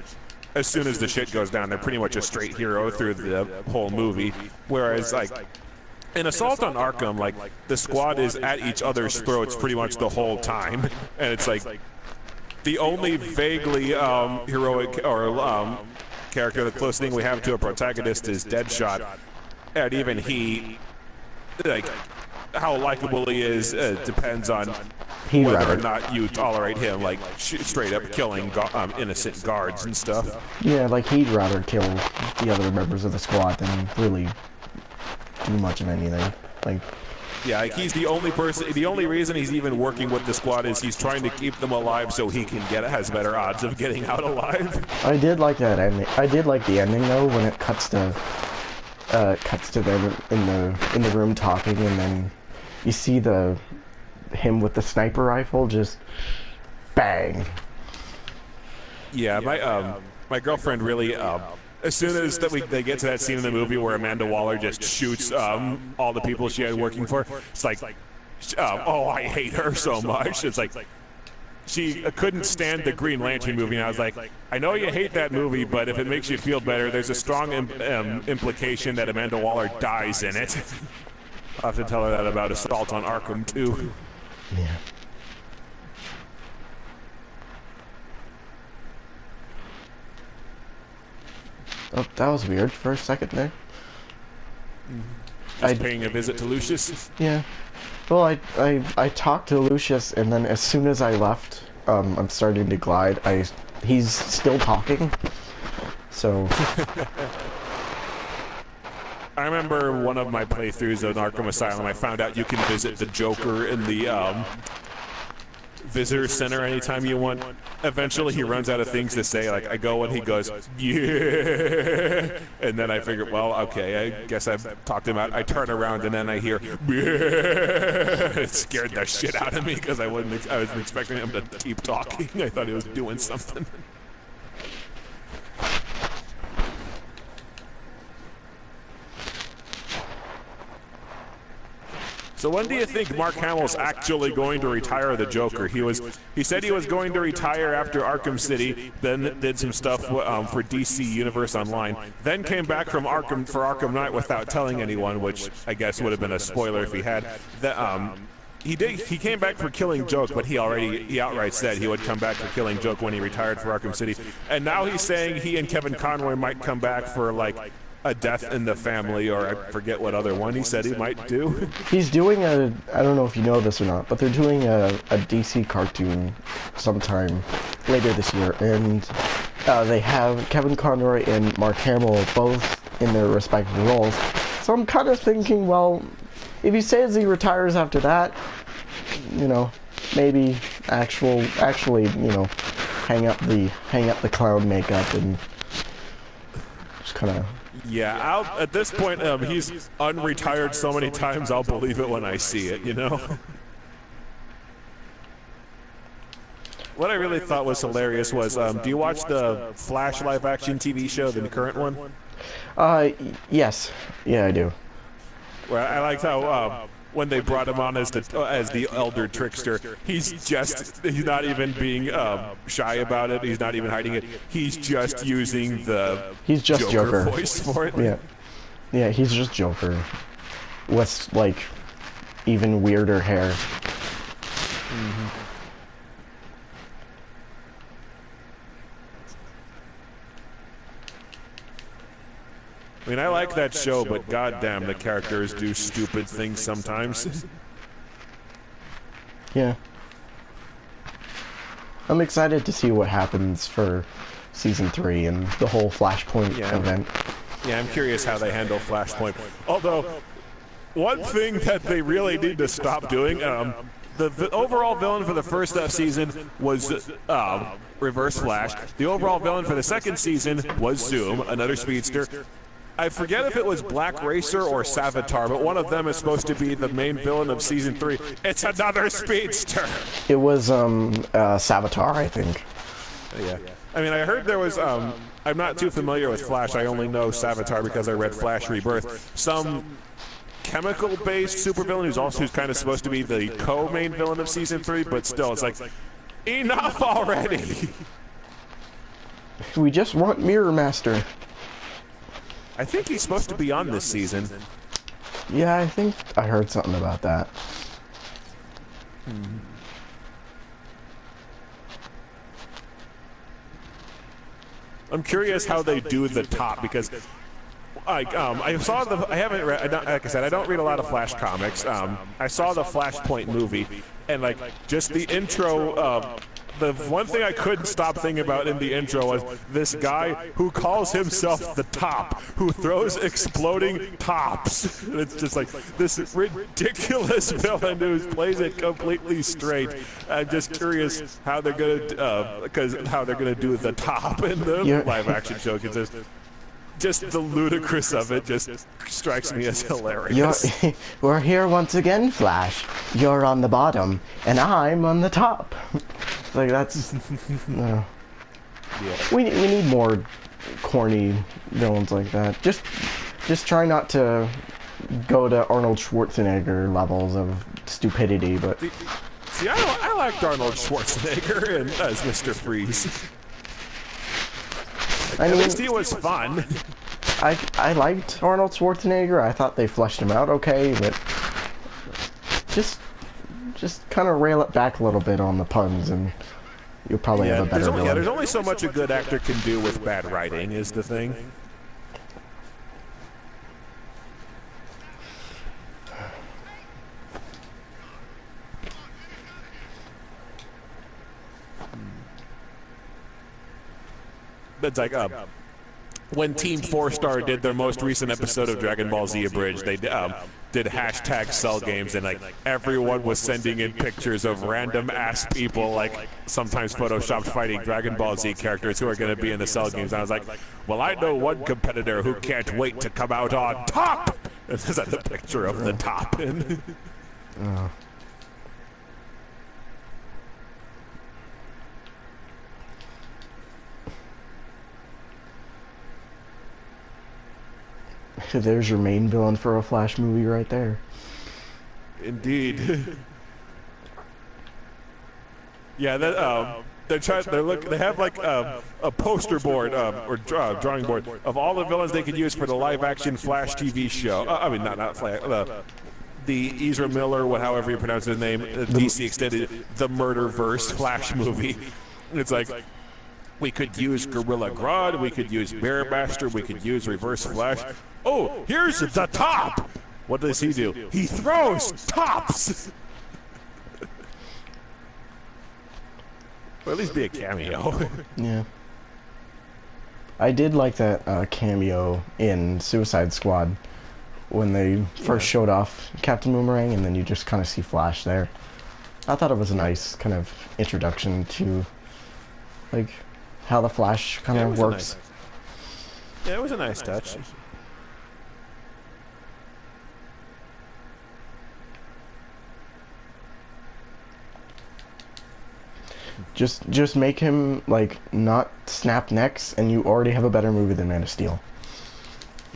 as soon as the shit goes down, they're pretty much a straight hero through the whole movie. Whereas, like, in Assault on Arkham, like, the squad is at each other's throats pretty much the whole time. And it's like, the only vaguely heroic or character, the closest thing we have to a protagonist is Deadshot. And even he, like, how likable he is depends on whether or not you tolerate him, like, straight up killing innocent guards and stuff. Yeah, like, he'd rather kill the other members of the squad than really do much of anything. Like, yeah, like, he's the only person, the only reason he's even working with the squad is he's trying to keep them alive so he has better odds of getting out alive. I did like that ending. I did like the ending, though, when it cuts to them in the room talking, and then you see him with the sniper rifle just bang. Yeah, my girlfriend really, as soon as they get to that scene in the movie where Amanda Waller just shoots all the people she had working for, it's like, oh, I hate her so much. It's like, she couldn't stand the Green Lantern movie, and I was like, I know you hate that movie, but if it makes you feel better, there's a strong implication that Amanda Waller dies in it. I'll have to tell her that about Assault on Arkham, too. Yeah. Oh, that was weird for a second there. Just paying a visit to Lucius? Yeah. Well, I talked to Lucius, and then as soon as I left, I'm starting to glide. He's still talking. So... I remember one of my playthroughs of Arkham Asylum, I found out you can visit the Joker in the visitor center anytime you want. Eventually he runs out of things to say, like, I go and he goes, yeah, and then I figured, well, okay, I guess I've talked him out. I turn around and then I hear, yeah. It scared the shit out of me because I wasn't expecting him to keep talking. I thought he was doing something. So when do you think Mark Hamill's actually going to retire the Joker? He said he was going to retire after Arkham City, then did some stuff for DC Universe Online, then came back from Arkham Knight without telling anyone, which I guess would have been a spoiler if he had. He came back for Killing Joke, but he outright said he would come back for Killing Joke when he retired for Arkham City. And now he's saying he and Kevin Conroy might come back for, like, a Death in the Family, or I forget what other one he said he might do. He's doing I don't know if you know this or not, but they're doing a DC cartoon sometime later this year, and they have Kevin Conroy and Mark Hamill both in their respective roles. So I'm kind of thinking, well, if he says he retires after that, you know, maybe actually, you know, hang up the clown makeup and just kind of... Yeah, at this point, he's unretired so many times, I'll believe it when I see it, you know? What I really thought was hilarious was, do you watch the Flash live-action TV show, the current one? Yes. Yeah, I do. Well, I liked how, when they brought him on as the elder trickster, he's not even being shy about it. He's not even hiding it. He's just using the Joker voice for it. Yeah, he's just Joker with, like, even weirder hair. I mean, I like that show, but goddamn, the characters do stupid things sometimes. Yeah. I'm excited to see what happens for Season 3 and the whole Flashpoint event. Yeah, I'm curious how they handle Flashpoint. Although, one thing that they really need to stop doing, the overall villain for the first season was Reverse Flash. The overall villain for the second season was Zoom, another speedster. I forget if it was Black Racer or Savitar, but one of them is supposed to be the main villain of Season 3. It's another speedster! It was Savitar, I think. Yeah. I mean, I heard there was, I'm not too familiar with Flash, I only know Savitar because I read Flash Rebirth. Some chemical-based supervillain who's kind of supposed to be the co-main villain of Season 3, but still, it's like, enough already! We just want Mirror Master. I think he's supposed to be on this season. Yeah, I think I heard something about that. I'm curious how they do the top, because I saw the, I haven't read, like I said, I don't read a lot of Flash comics. I saw the Flashpoint movie, and like, just the intro, the one thing I couldn't stop thinking about in the intro was this guy who calls himself the Top, who throws exploding tops. And it's just like this ridiculous villain who plays it completely straight. I'm just curious how they're gonna, how they're gonna do the Top in the live-action show, because just the ludicrous of it just strikes me as hilarious. We're here once again, Flash. You're on the bottom, and I'm on the top. Like, that's... no. Yeah. We need more corny villains like that. Just try not to go to Arnold Schwarzenegger levels of stupidity, but... See, I liked Arnold Schwarzenegger as Mr. Freeze. At least he was fun. I liked Arnold Schwarzenegger. I thought they fleshed him out okay, but just kind of rail it back a little bit on the puns, and you'll probably have a better villain. Yeah, there's only so much a good actor can do with bad writing, is the thing. It's like, when Team 4-Star did their most recent episode of Dragon Ball Z Abridged, they did hashtag Cell Games, and like everyone was sending in pictures of random ass people, like sometimes photoshopped, fighting Dragon Ball Z characters who are going to be in the Cell Games. And I was like, well, I know one competitor who can't wait to come out on top. And there's a picture of the Top. And there's your main villain for a Flash movie right there. Indeed. Yeah, that they have like a poster board or drawing board of all the villains they could use for the live-action Flash TV show. I mean, not Flash. The Ezra Miller, however you pronounce his name, DC extended the Murderverse Flash movie. It's like, we could use Gorilla Grodd, we could use Mirror Master, we could use Reverse Flash. Oh, here's the Top! What does he do? He throws tops! Or at least be a cameo. Yeah. I did like that cameo in Suicide Squad when they first showed off Captain Boomerang, and then you just kind of see Flash there. I thought it was a nice kind of introduction to, like, how the Flash kind of works. Yeah, it was a nice touch. Just make him, like, not snap necks, and you already have a better movie than Man of Steel.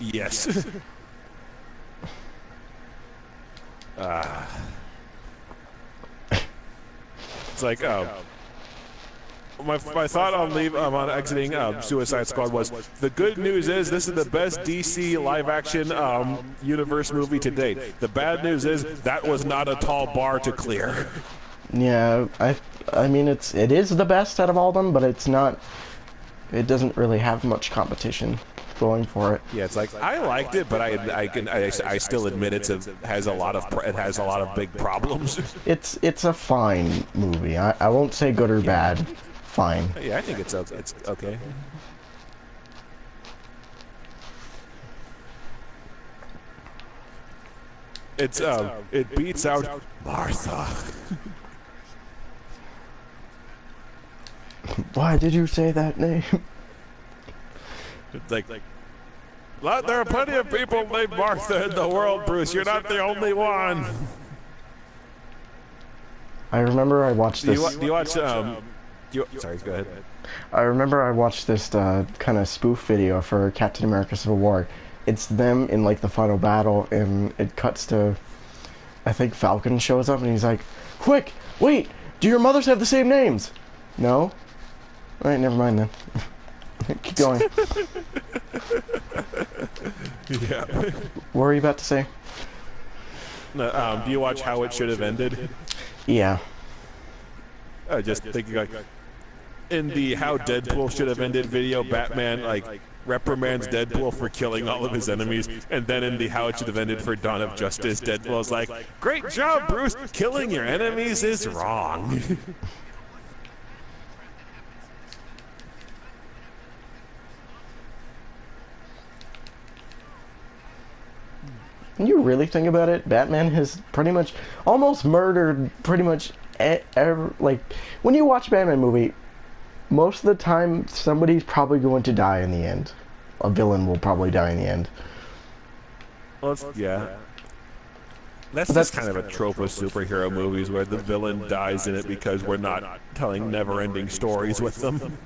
Yes. It's like, my thought on on exiting Suicide Squad was the good news is this is the best DC live action universe movie to date. The bad news is that was not a tall bar to clear. Yeah, I mean it is the best out of all of them, but it's not. It doesn't really have much competition going for it. Yeah, it's like I liked it, but I still admit it has a lot of big problems. It's a fine movie. I won't say good or bad. Fine. Yeah, I think it's okay. It beats out Martha. Why did you say that name? It's like there are plenty of people named Martha in the world, Bruce. You're not the only one. I remember I watched this. Do you watch sorry, go ahead. I remember I watched this kind of spoof video for Captain America Civil War. It's them in like the final battle, and it cuts to, I think Falcon shows up, and he's like, "Quick, wait! Do your mothers have the same names?" No. All right, never mind then. Keep going. Yeah. What were you about to say? No, do you watch How It Should Have Ended? Yeah. Just thinking like in the How Deadpool Should Have Ended video, Batman like reprimands Deadpool for killing all of his enemies, and then in the How It Should Have Ended for Dawn of Justice, Deadpool's like, "Great job, Bruce! Killing your enemies is wrong." When you really think about it, Batman has pretty much almost murdered pretty much like when you watch a Batman movie, most of the time somebody's probably going to die in the end. A villain will probably die in the end. Well, yeah. That's kind of a trope of superhero movies where the villain dies in it because we're not telling never-ending stories with them.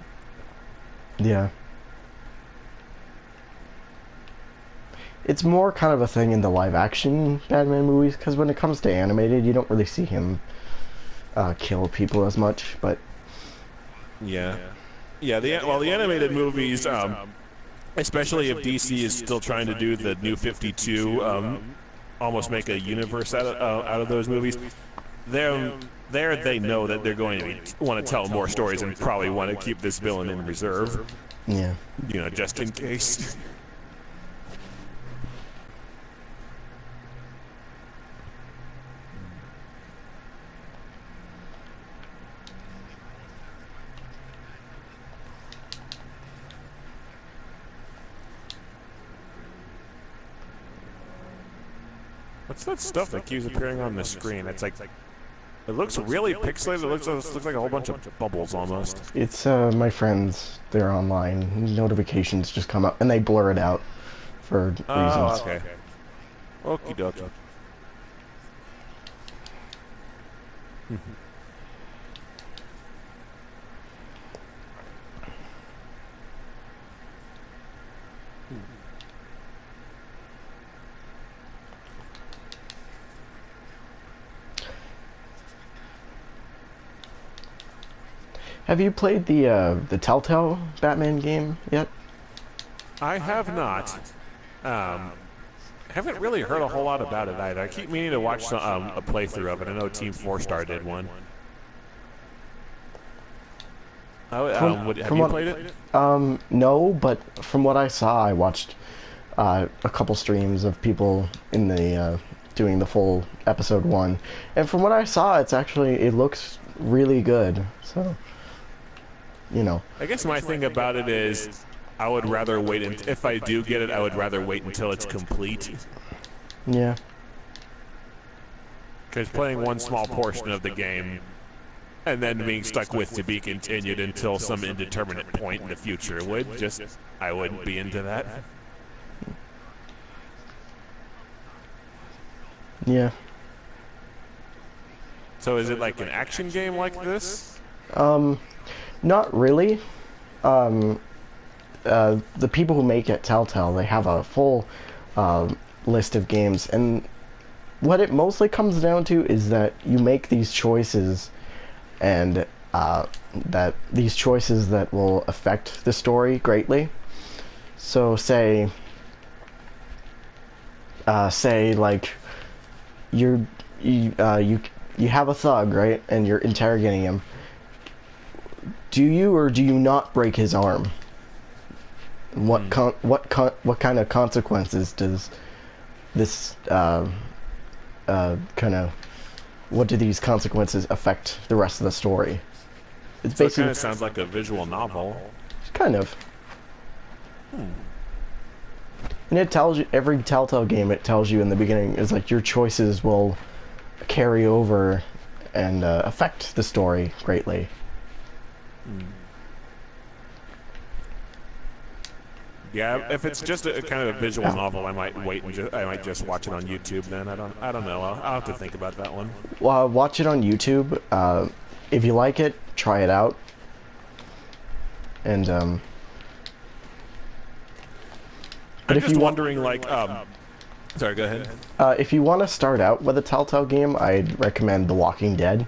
Yeah. It's more kind of a thing in the live-action Batman movies, because when it comes to animated, you don't really see him kill people as much, but... Yeah. Yeah, the animated movies, especially if DC is still trying to do the New 52, almost make a universe out of those movies, they know that they're going to want to tell more stories and probably want to keep this villain in reserve. Yeah. You know, just in case. What's that stuff that keeps appearing on the screen? It's like, it looks really pixelated. It looks like a whole bunch of bubbles almost. It's my friends. They're online. Notifications just come up, and they blur it out for reasons. Oh, okay. Okie dokie. Have you played the Telltale Batman game yet? I have not. Haven't really heard a whole lot about it either. I keep meaning to watch a playthrough of it. I know Team 4-Star did one. Have you played it? No, but from what I saw, I watched a couple streams of people in the doing the full episode 1, and from what I saw, it looks really good. So, you know. I guess my thing about it is, I would rather wait. If I do get it, I would rather wait until it's complete. Yeah. Because playing one small portion of the game and then being stuck with to be continued until some indeterminate point in the future I wouldn't be into that. Yeah. So is it like an action game like this? Not really. The people who make it, Telltale, they have a full list of games, and what it mostly comes down to is that you make these choices, and that these choices that will affect the story greatly. So say like you have a thug, right, and you're interrogating him. Do you or do you not break his arm? What kind of consequences does this kind of, what do these consequences affect the rest of the story? It's So it basically kind of sounds like a visual novel. kind of. And it tells you, every Telltale game, it tells you in the beginning is like your choices will carry over and affect the story greatly. Yeah, if it's just a kind of a visual novel, I might wait and I might just watch it on YouTube. Then I don't know. I'll have to think about that one. Well, watch it on YouTube. If you like it, try it out. And but I'm if just you wondering, like, sorry, go ahead. if you want to start out with a Telltale game, I'd recommend The Walking Dead,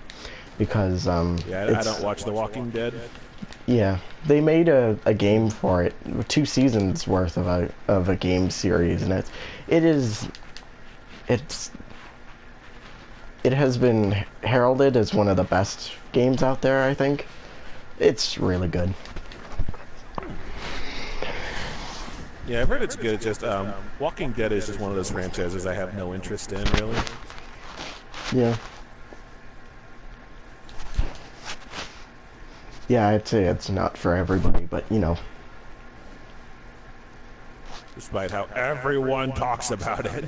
because Yeah, I don't watch The Walking Dead. yeah, they made a game for it, 2 seasons worth of a game series, and it has been heralded as one of the best games out there. I think it's really good. Yeah, I've heard it's good. It's just Walking Dead is just one of those franchises I have no interest in, really. Yeah. Yeah, I'd say it's not for everybody, but you know. Despite how everyone talks about it.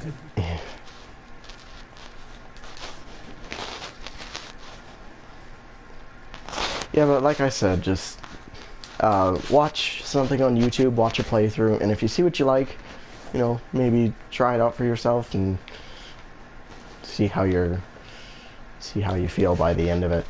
Yeah, but like I said, just watch something on YouTube, watch a playthrough, and if you see what you like, you know, maybe try it out for yourself and see how you feel by the end of it.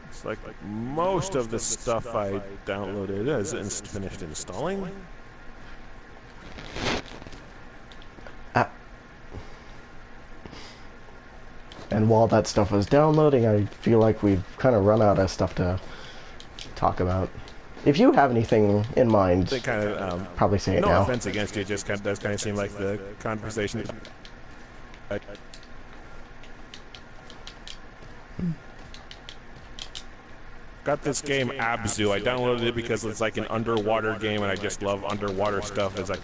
It's like most of the stuff I downloaded is finished installing. And while that stuff was downloading, I feel like we've kind of run out of stuff to talk about. If you have anything in mind, They kind of probably say it no now. offense against you, it just does kind of seem like the conversation. Got this game Abzu. I downloaded it because it's like an underwater game, and I just love underwater stuff. It's like,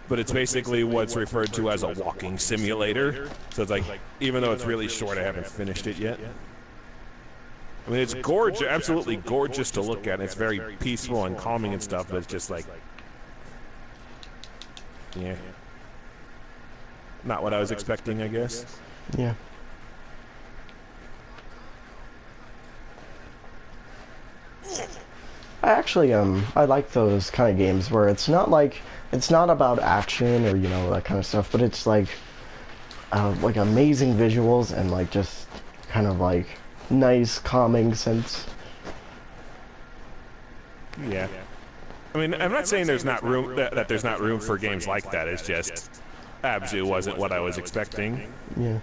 but it's basically what's referred to as a walking simulator. So it's like, even though it's really short, I haven't finished it yet. I mean, it's gorgeous, absolutely gorgeous to look at. And it's very peaceful and calming and stuff, but it's just like, yeah, not what I was expecting, I guess. Yeah. I actually I like those kind of games where it's not about action or, you know, that kind of stuff, but it's like amazing visuals and like just kind of like nice calming sense. Yeah. I mean, I'm not saying there's not room that there's not room for games like that. It's just Abzu wasn't what I was expecting. Yeah.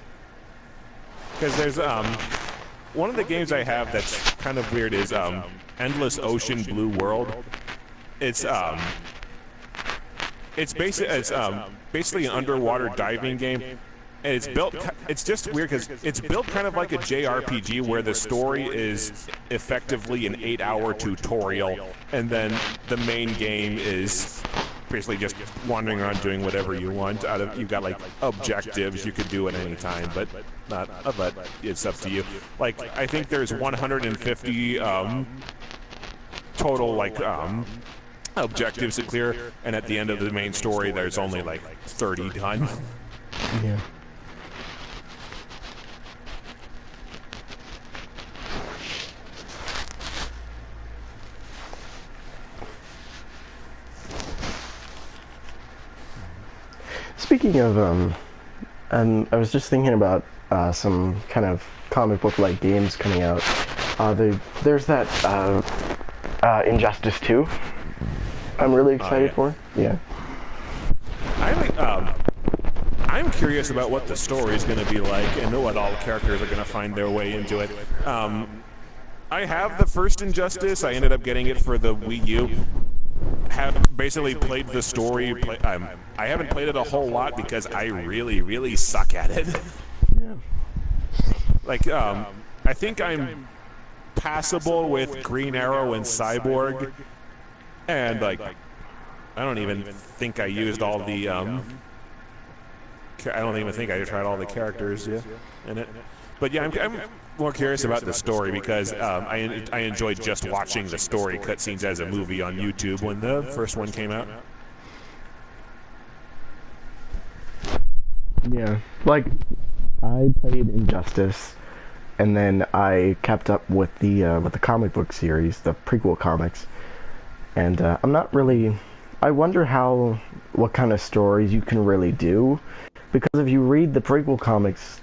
Because there's one of the games I have that's kind of weird is Endless Ocean Blue World. It's basically an underwater diving game, and it's built. It's just weird because it's built kind of like a JRPG where the story is effectively an 8-hour tutorial, and then the main game is basically just wandering around doing whatever you want. You've got like objectives you could do at any time, but it's up to you. Like I think there's 150 total like objectives to clear, and at the end of the main story, there's only like 30 done. Yeah. Speaking of, I was just thinking about some kind of comic book-like games coming out. There's that Injustice 2. I'm really excited for. Yeah. I like I'm curious about what the story is going to be like and what all the characters are going to find their way into it. I have the first Injustice. I ended up getting it for the Wii U. Have basically played the story. I haven't played it a whole lot because I really suck at it. Yeah. Like, I think I'm passable with Green Arrow and Cyborg, and like, I don't even think I used all the. I don't even think I tried all the characters in it. But yeah, I'm more curious about the story because I enjoyed just watching the story cutscenes as a movie on YouTube when the first one came out. Yeah, like I played Injustice, and then I kept up with the comic book series, the prequel comics, and I'm not really. I wonder what kind of stories you can really do, because if you read the prequel comics,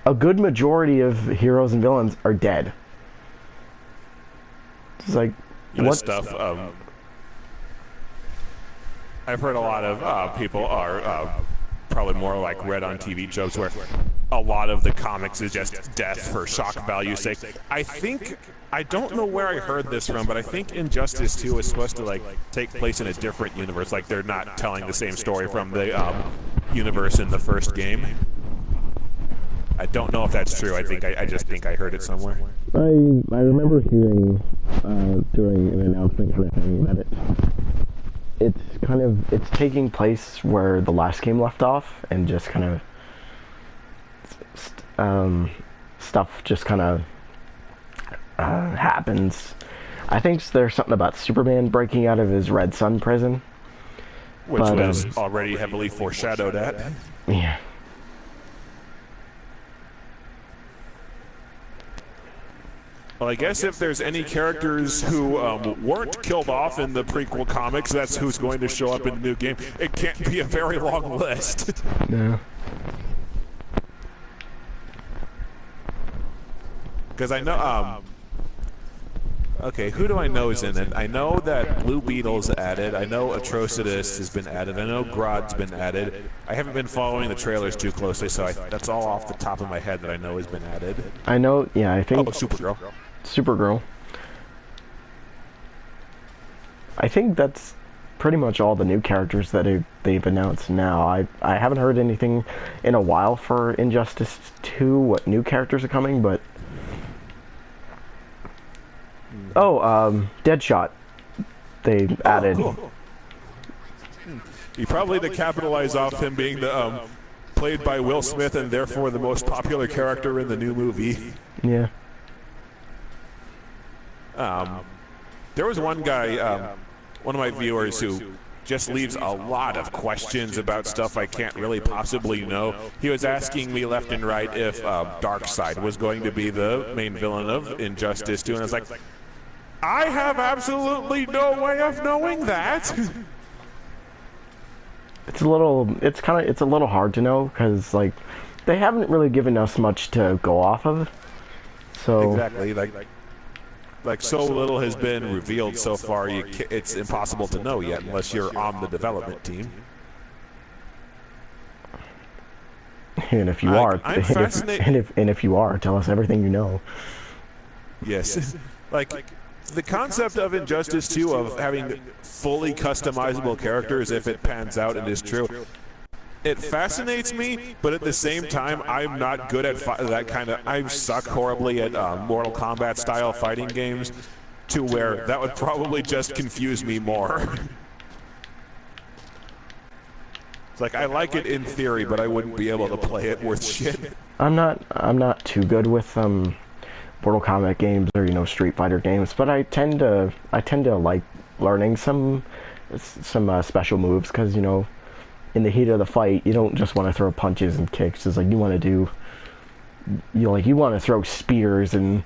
a good majority of heroes and villains are dead. It's like what stuff? I've heard a lot of people are probably more like read on TV jokes where a lot of the comics is just death for shock value's sake. I don't know where I heard this from, but I think Injustice 2 is supposed to like take place in a different universe. Like they're not telling the same story from the universe in the first game. I don't know if that's true. I just think I heard it somewhere. I remember hearing during an announcement kind of thing that it's taking place where the last game left off, and just kind of stuff just kind of happens. I think there's something about Superman breaking out of his Red Sun prison, which was already heavily foreshadowed at. Yeah. Well, I guess if there's any characters who weren't killed off in the prequel comics, that's who's going to show up in the new game. It can't be a very long list. No. Because I know, okay, who do I know is in it? I know that Blue Beetle's added. I know Atrocitus has been added. I know Grodd's been added. I haven't been following the trailers too closely, so that's all off the top of my head that I know has been added. I know, yeah, I think... Oh, Supergirl. I think that's pretty much all the new characters that they've announced now. I haven't heard anything in a while for Injustice 2, what new characters are coming, but... Oh, Deadshot. They added... Cool. You probably to capitalize off him being the played by Will Smith and therefore the most popular character in the new movie. Yeah. There was one guy, one of my viewers, who just leaves a lot of questions about stuff I can't really possibly know. He was asking me left and right if Darkseid was going to be the main villain of Injustice 2, and I was like, I have absolutely no way of knowing that. It's a little hard to know, because like they haven't really given us much to go off of. So exactly, like so little has been revealed so far. It's impossible to know yet unless you're on the development team. And if you are, if you are, tell us everything you know. Yes, like the concept of Injustice 2 of having fully customizable characters, if it pans out and is true, it fascinates me, but at the same time, I'm not good at that kind of... I suck horribly at Mortal Kombat style fighting games, to where that would probably just confuse me more. It's like, I like it in theory, but I wouldn't be able to play it worth shit. I'm not too good with Mortal Kombat games or Street Fighter games, but I tend to like learning some special moves, because in the heat of the fight, you don't just want to throw punches and kicks. It's like you want to throw spears and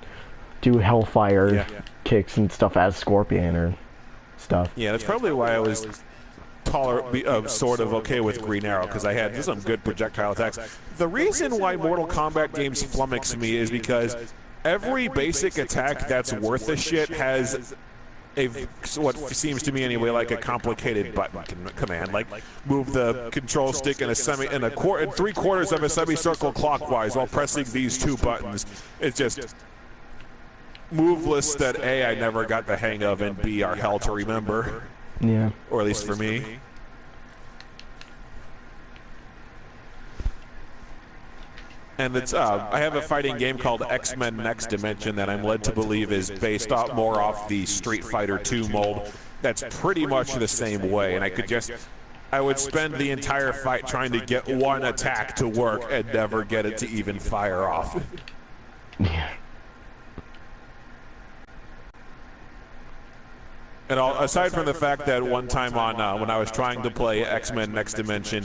do hellfire kicks and stuff as Scorpion or stuff. Yeah, that's probably why I was sort of okay with Green Arrow, because I had some good projectile attacks. The reason why Mortal Kombat games flummox me is because every basic attack that's worth a shit has what seems to me anyway like a complicated button command, like move the control stick in a three-quarters of a semicircle clockwise while pressing these two buttons. It's just move lists that A, I never got the hang of, and B, are hell to remember. Yeah. Or at least for me. And it's I have a fighting game called X-Men Next Dimension that I'm led to believe is based more off the Street Fighter 2 mold. That's pretty much the same way, and I would spend the entire fight trying to get one attack to work and never get it to even fire off. Yeah. And aside from the fact that one time on when I was trying to play X-Men Next Dimension,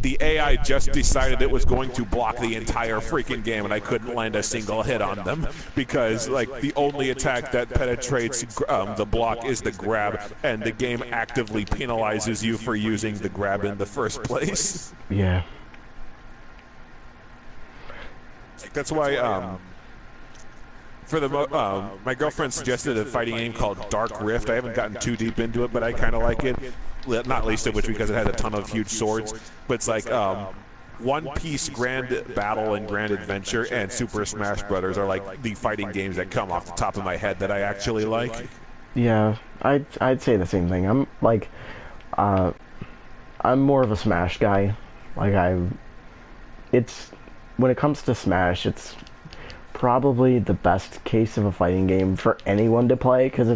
the AI just decided it was going to block the entire freaking game, and I couldn't land a single hit on them because, like, the only attack that penetrates the block is the grab, and the game actively penalizes you for using the grab in the first place. Yeah. That's why my girlfriend suggested a fighting game called Dark Rift. I haven't gotten too deep into it, but I kind of like it. Not least of which because it has a ton of huge swords. But it's like One Piece Grand Battle and Grand Adventure and Super Smash Brothers are like the fighting games that come off the top of my head that I actually like. Yeah, I'd say the same thing. I'm like, I'm more of a Smash guy. Like when it comes to Smash, it's probably the best case of a fighting game for anyone to play because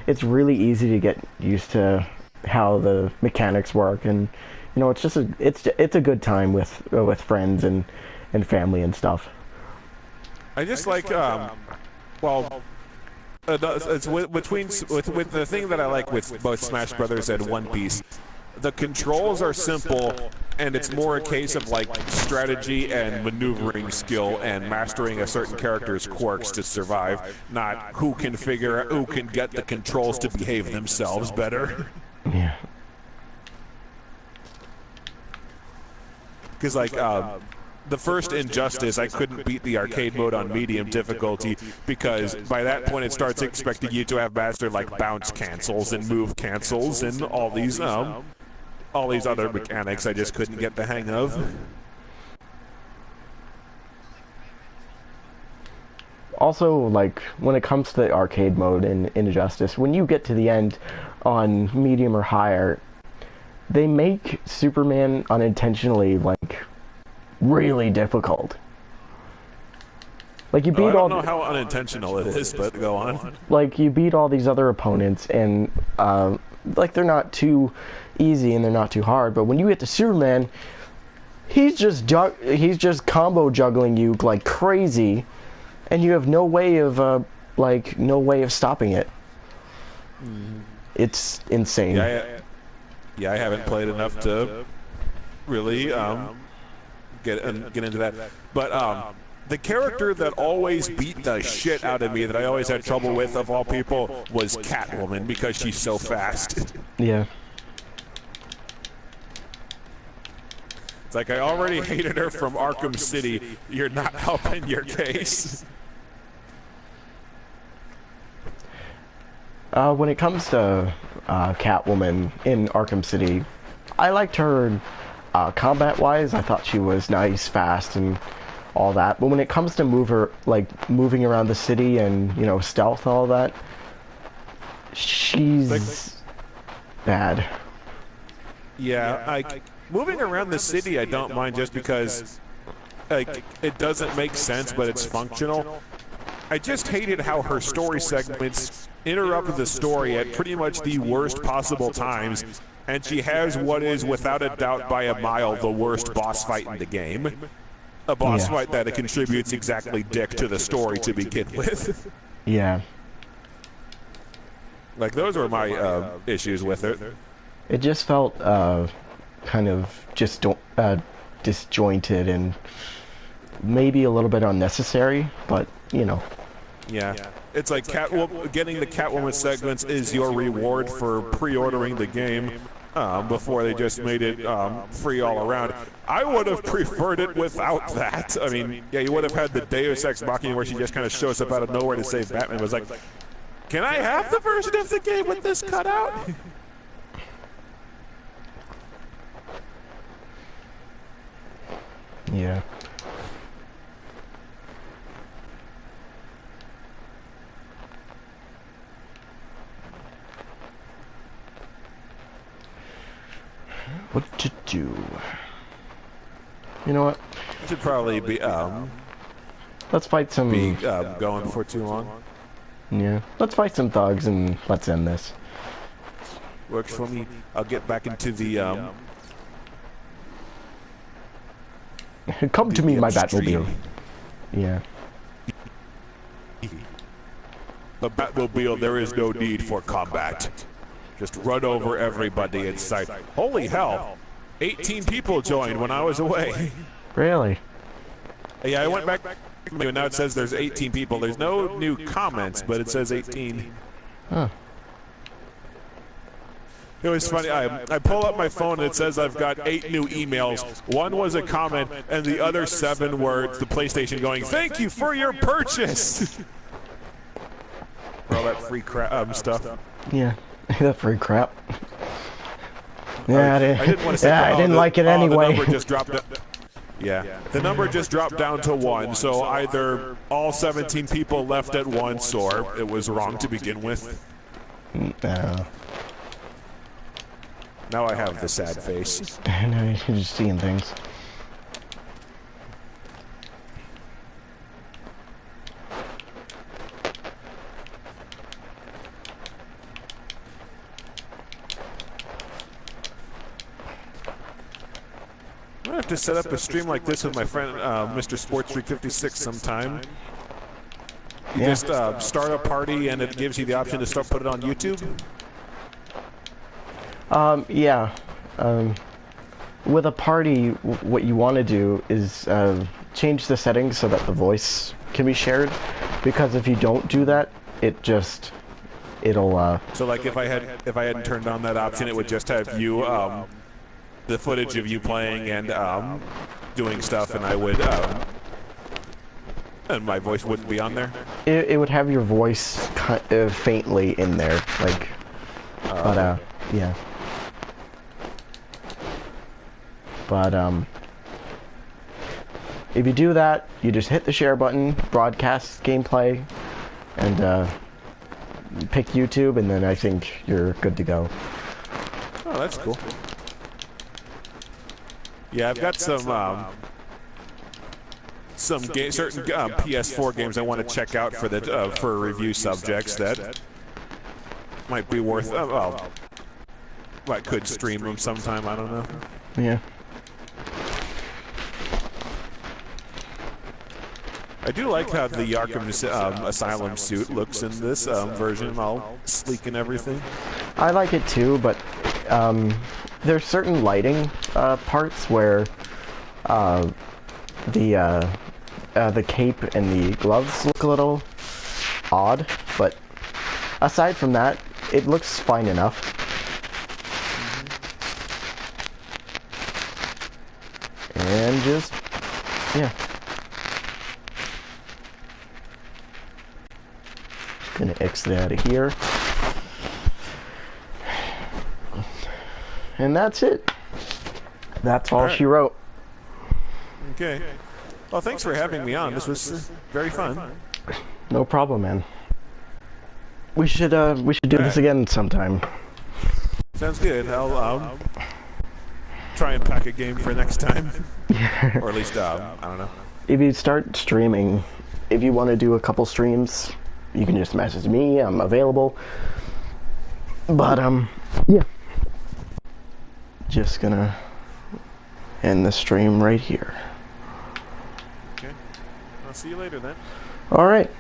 it's really easy to get used to how the mechanics work, and you know, it's just it's a good time with friends and family and stuff. I just like it's with the thing that I like with both Smash Brothers and One Piece. The controls are simple, and it's more a case of like strategy and maneuvering skill and mastering a certain character's quirks to survive, not who can get the controls to behave themselves better. Yeah. Because like the first Injustice, I couldn't beat the arcade mode on medium difficulty because by that point it starts expecting you to have mastered like bounce cancels and move cancels and all these other mechanics I just couldn't get the hang of. Also, like, when it comes to the arcade mode in Injustice, when you get to the end on medium or higher, they make Superman unintentionally, like, really difficult. Like, you beat I don't know how unintentional it is, but go on. Like, you beat all these other opponents, and, like, they're not too easy and they're not too hard, but when you get to Superman, he's just combo juggling you like crazy, and you have no way of stopping it. It's insane. Yeah, I haven't played enough to really get into that. But the character that always beat the shit out of me, that I always had trouble with, of all people, was Catwoman because she's so fast. Yeah. It's like, I already hated her from Arkham City. You're not helping your case. When it comes to Catwoman in Arkham City, I liked her combat-wise. I thought she was nice, fast, and all that. But when it comes to moving around the city and, you know, stealth, all that, she's bad. Yeah, moving around the city I don't mind just because like it doesn't make sense, but it's functional. I just hated how her story segments interrupt the story at pretty much the worst possible times, and she has what is without a doubt by a mile the worst boss fight in the game. A boss fight that it contributes exactly dick to the story to begin with. Yeah. Like, those were my issues with it. It just felt kind of just disjointed and maybe a little bit unnecessary, but you know. Yeah. It's like getting the Catwoman segments is your reward for pre-ordering the game before they just made it free all around. I would have preferred it without that. I mean, yeah, you would have had the Deus Ex Machina where she just kind of shows up out of nowhere to save Batman. It was like, Can I have the version of the game with this cutout? Yeah. What to do? You know what? I should probably be Let's fight some. Going for too long. Yeah. Let's fight some thugs and let's end this. Works for me. I'll get back into the Come to me, my stream. Batmobile. Yeah. The Batmobile, there is no need for combat. Just run over everybody in sight. Holy hell! 18 people joined when I was away. Really? Yeah, I went back and now it says there's 18 people. There's no new comments, but it says 18. Huh. It was funny. I pull up my phone and it says I've got 8 new emails. One was a comment, and the other 7 were the PlayStation going, "Thank you for your purchase." For all that free crap stuff. Yeah. That free crap. Yeah, I didn't want to say. I didn't like it anyway. The number just dropped. Yeah, the number just dropped down to 1. So either all 17 people left at once, or it was wrong to begin with. Now I have the sad face. Now you're just seeing things. I have to set up a stream like this with my friend Mr. Sports 356 sometime. You just start a party and it gives you the option to put it on YouTube. Yeah. With a party, what you want to do is change the settings so that the voice can be shared. Because if you don't do that, it'll. So like if I hadn't turned on that option, it would just have you the footage of you playing and doing stuff, and I would and my voice wouldn't be on there. It would have your voice faintly in there, like. But yeah. But if you do that, you just hit the share button, broadcast gameplay, and pick YouTube, and then I think you're good to go. Oh, that's cool. Yeah, I've got some certain PS4 games I want to check out for the for review subjects that might be worth. Well, I could stream them sometime. I don't know. Yeah. I do like how the Arkham Asylum suit looks in this version, all sleek and everything. I like it too, but there's certain lighting parts where the cape and the gloves look a little odd, but aside from that, it looks fine enough. And just, yeah. Gonna exit out of here. And that's it. That's all she wrote. Okay. Well, thanks for having me on. This was very fun. No problem, man. We should do this again sometime. Sounds good. I'll try and pack a game for next time. Or at least, I don't know. If you start streaming, if you want to do a couple streams, you can just message me. I'm available. But, yeah. Just gonna end the stream right here. Okay. I'll see you later then. Alright.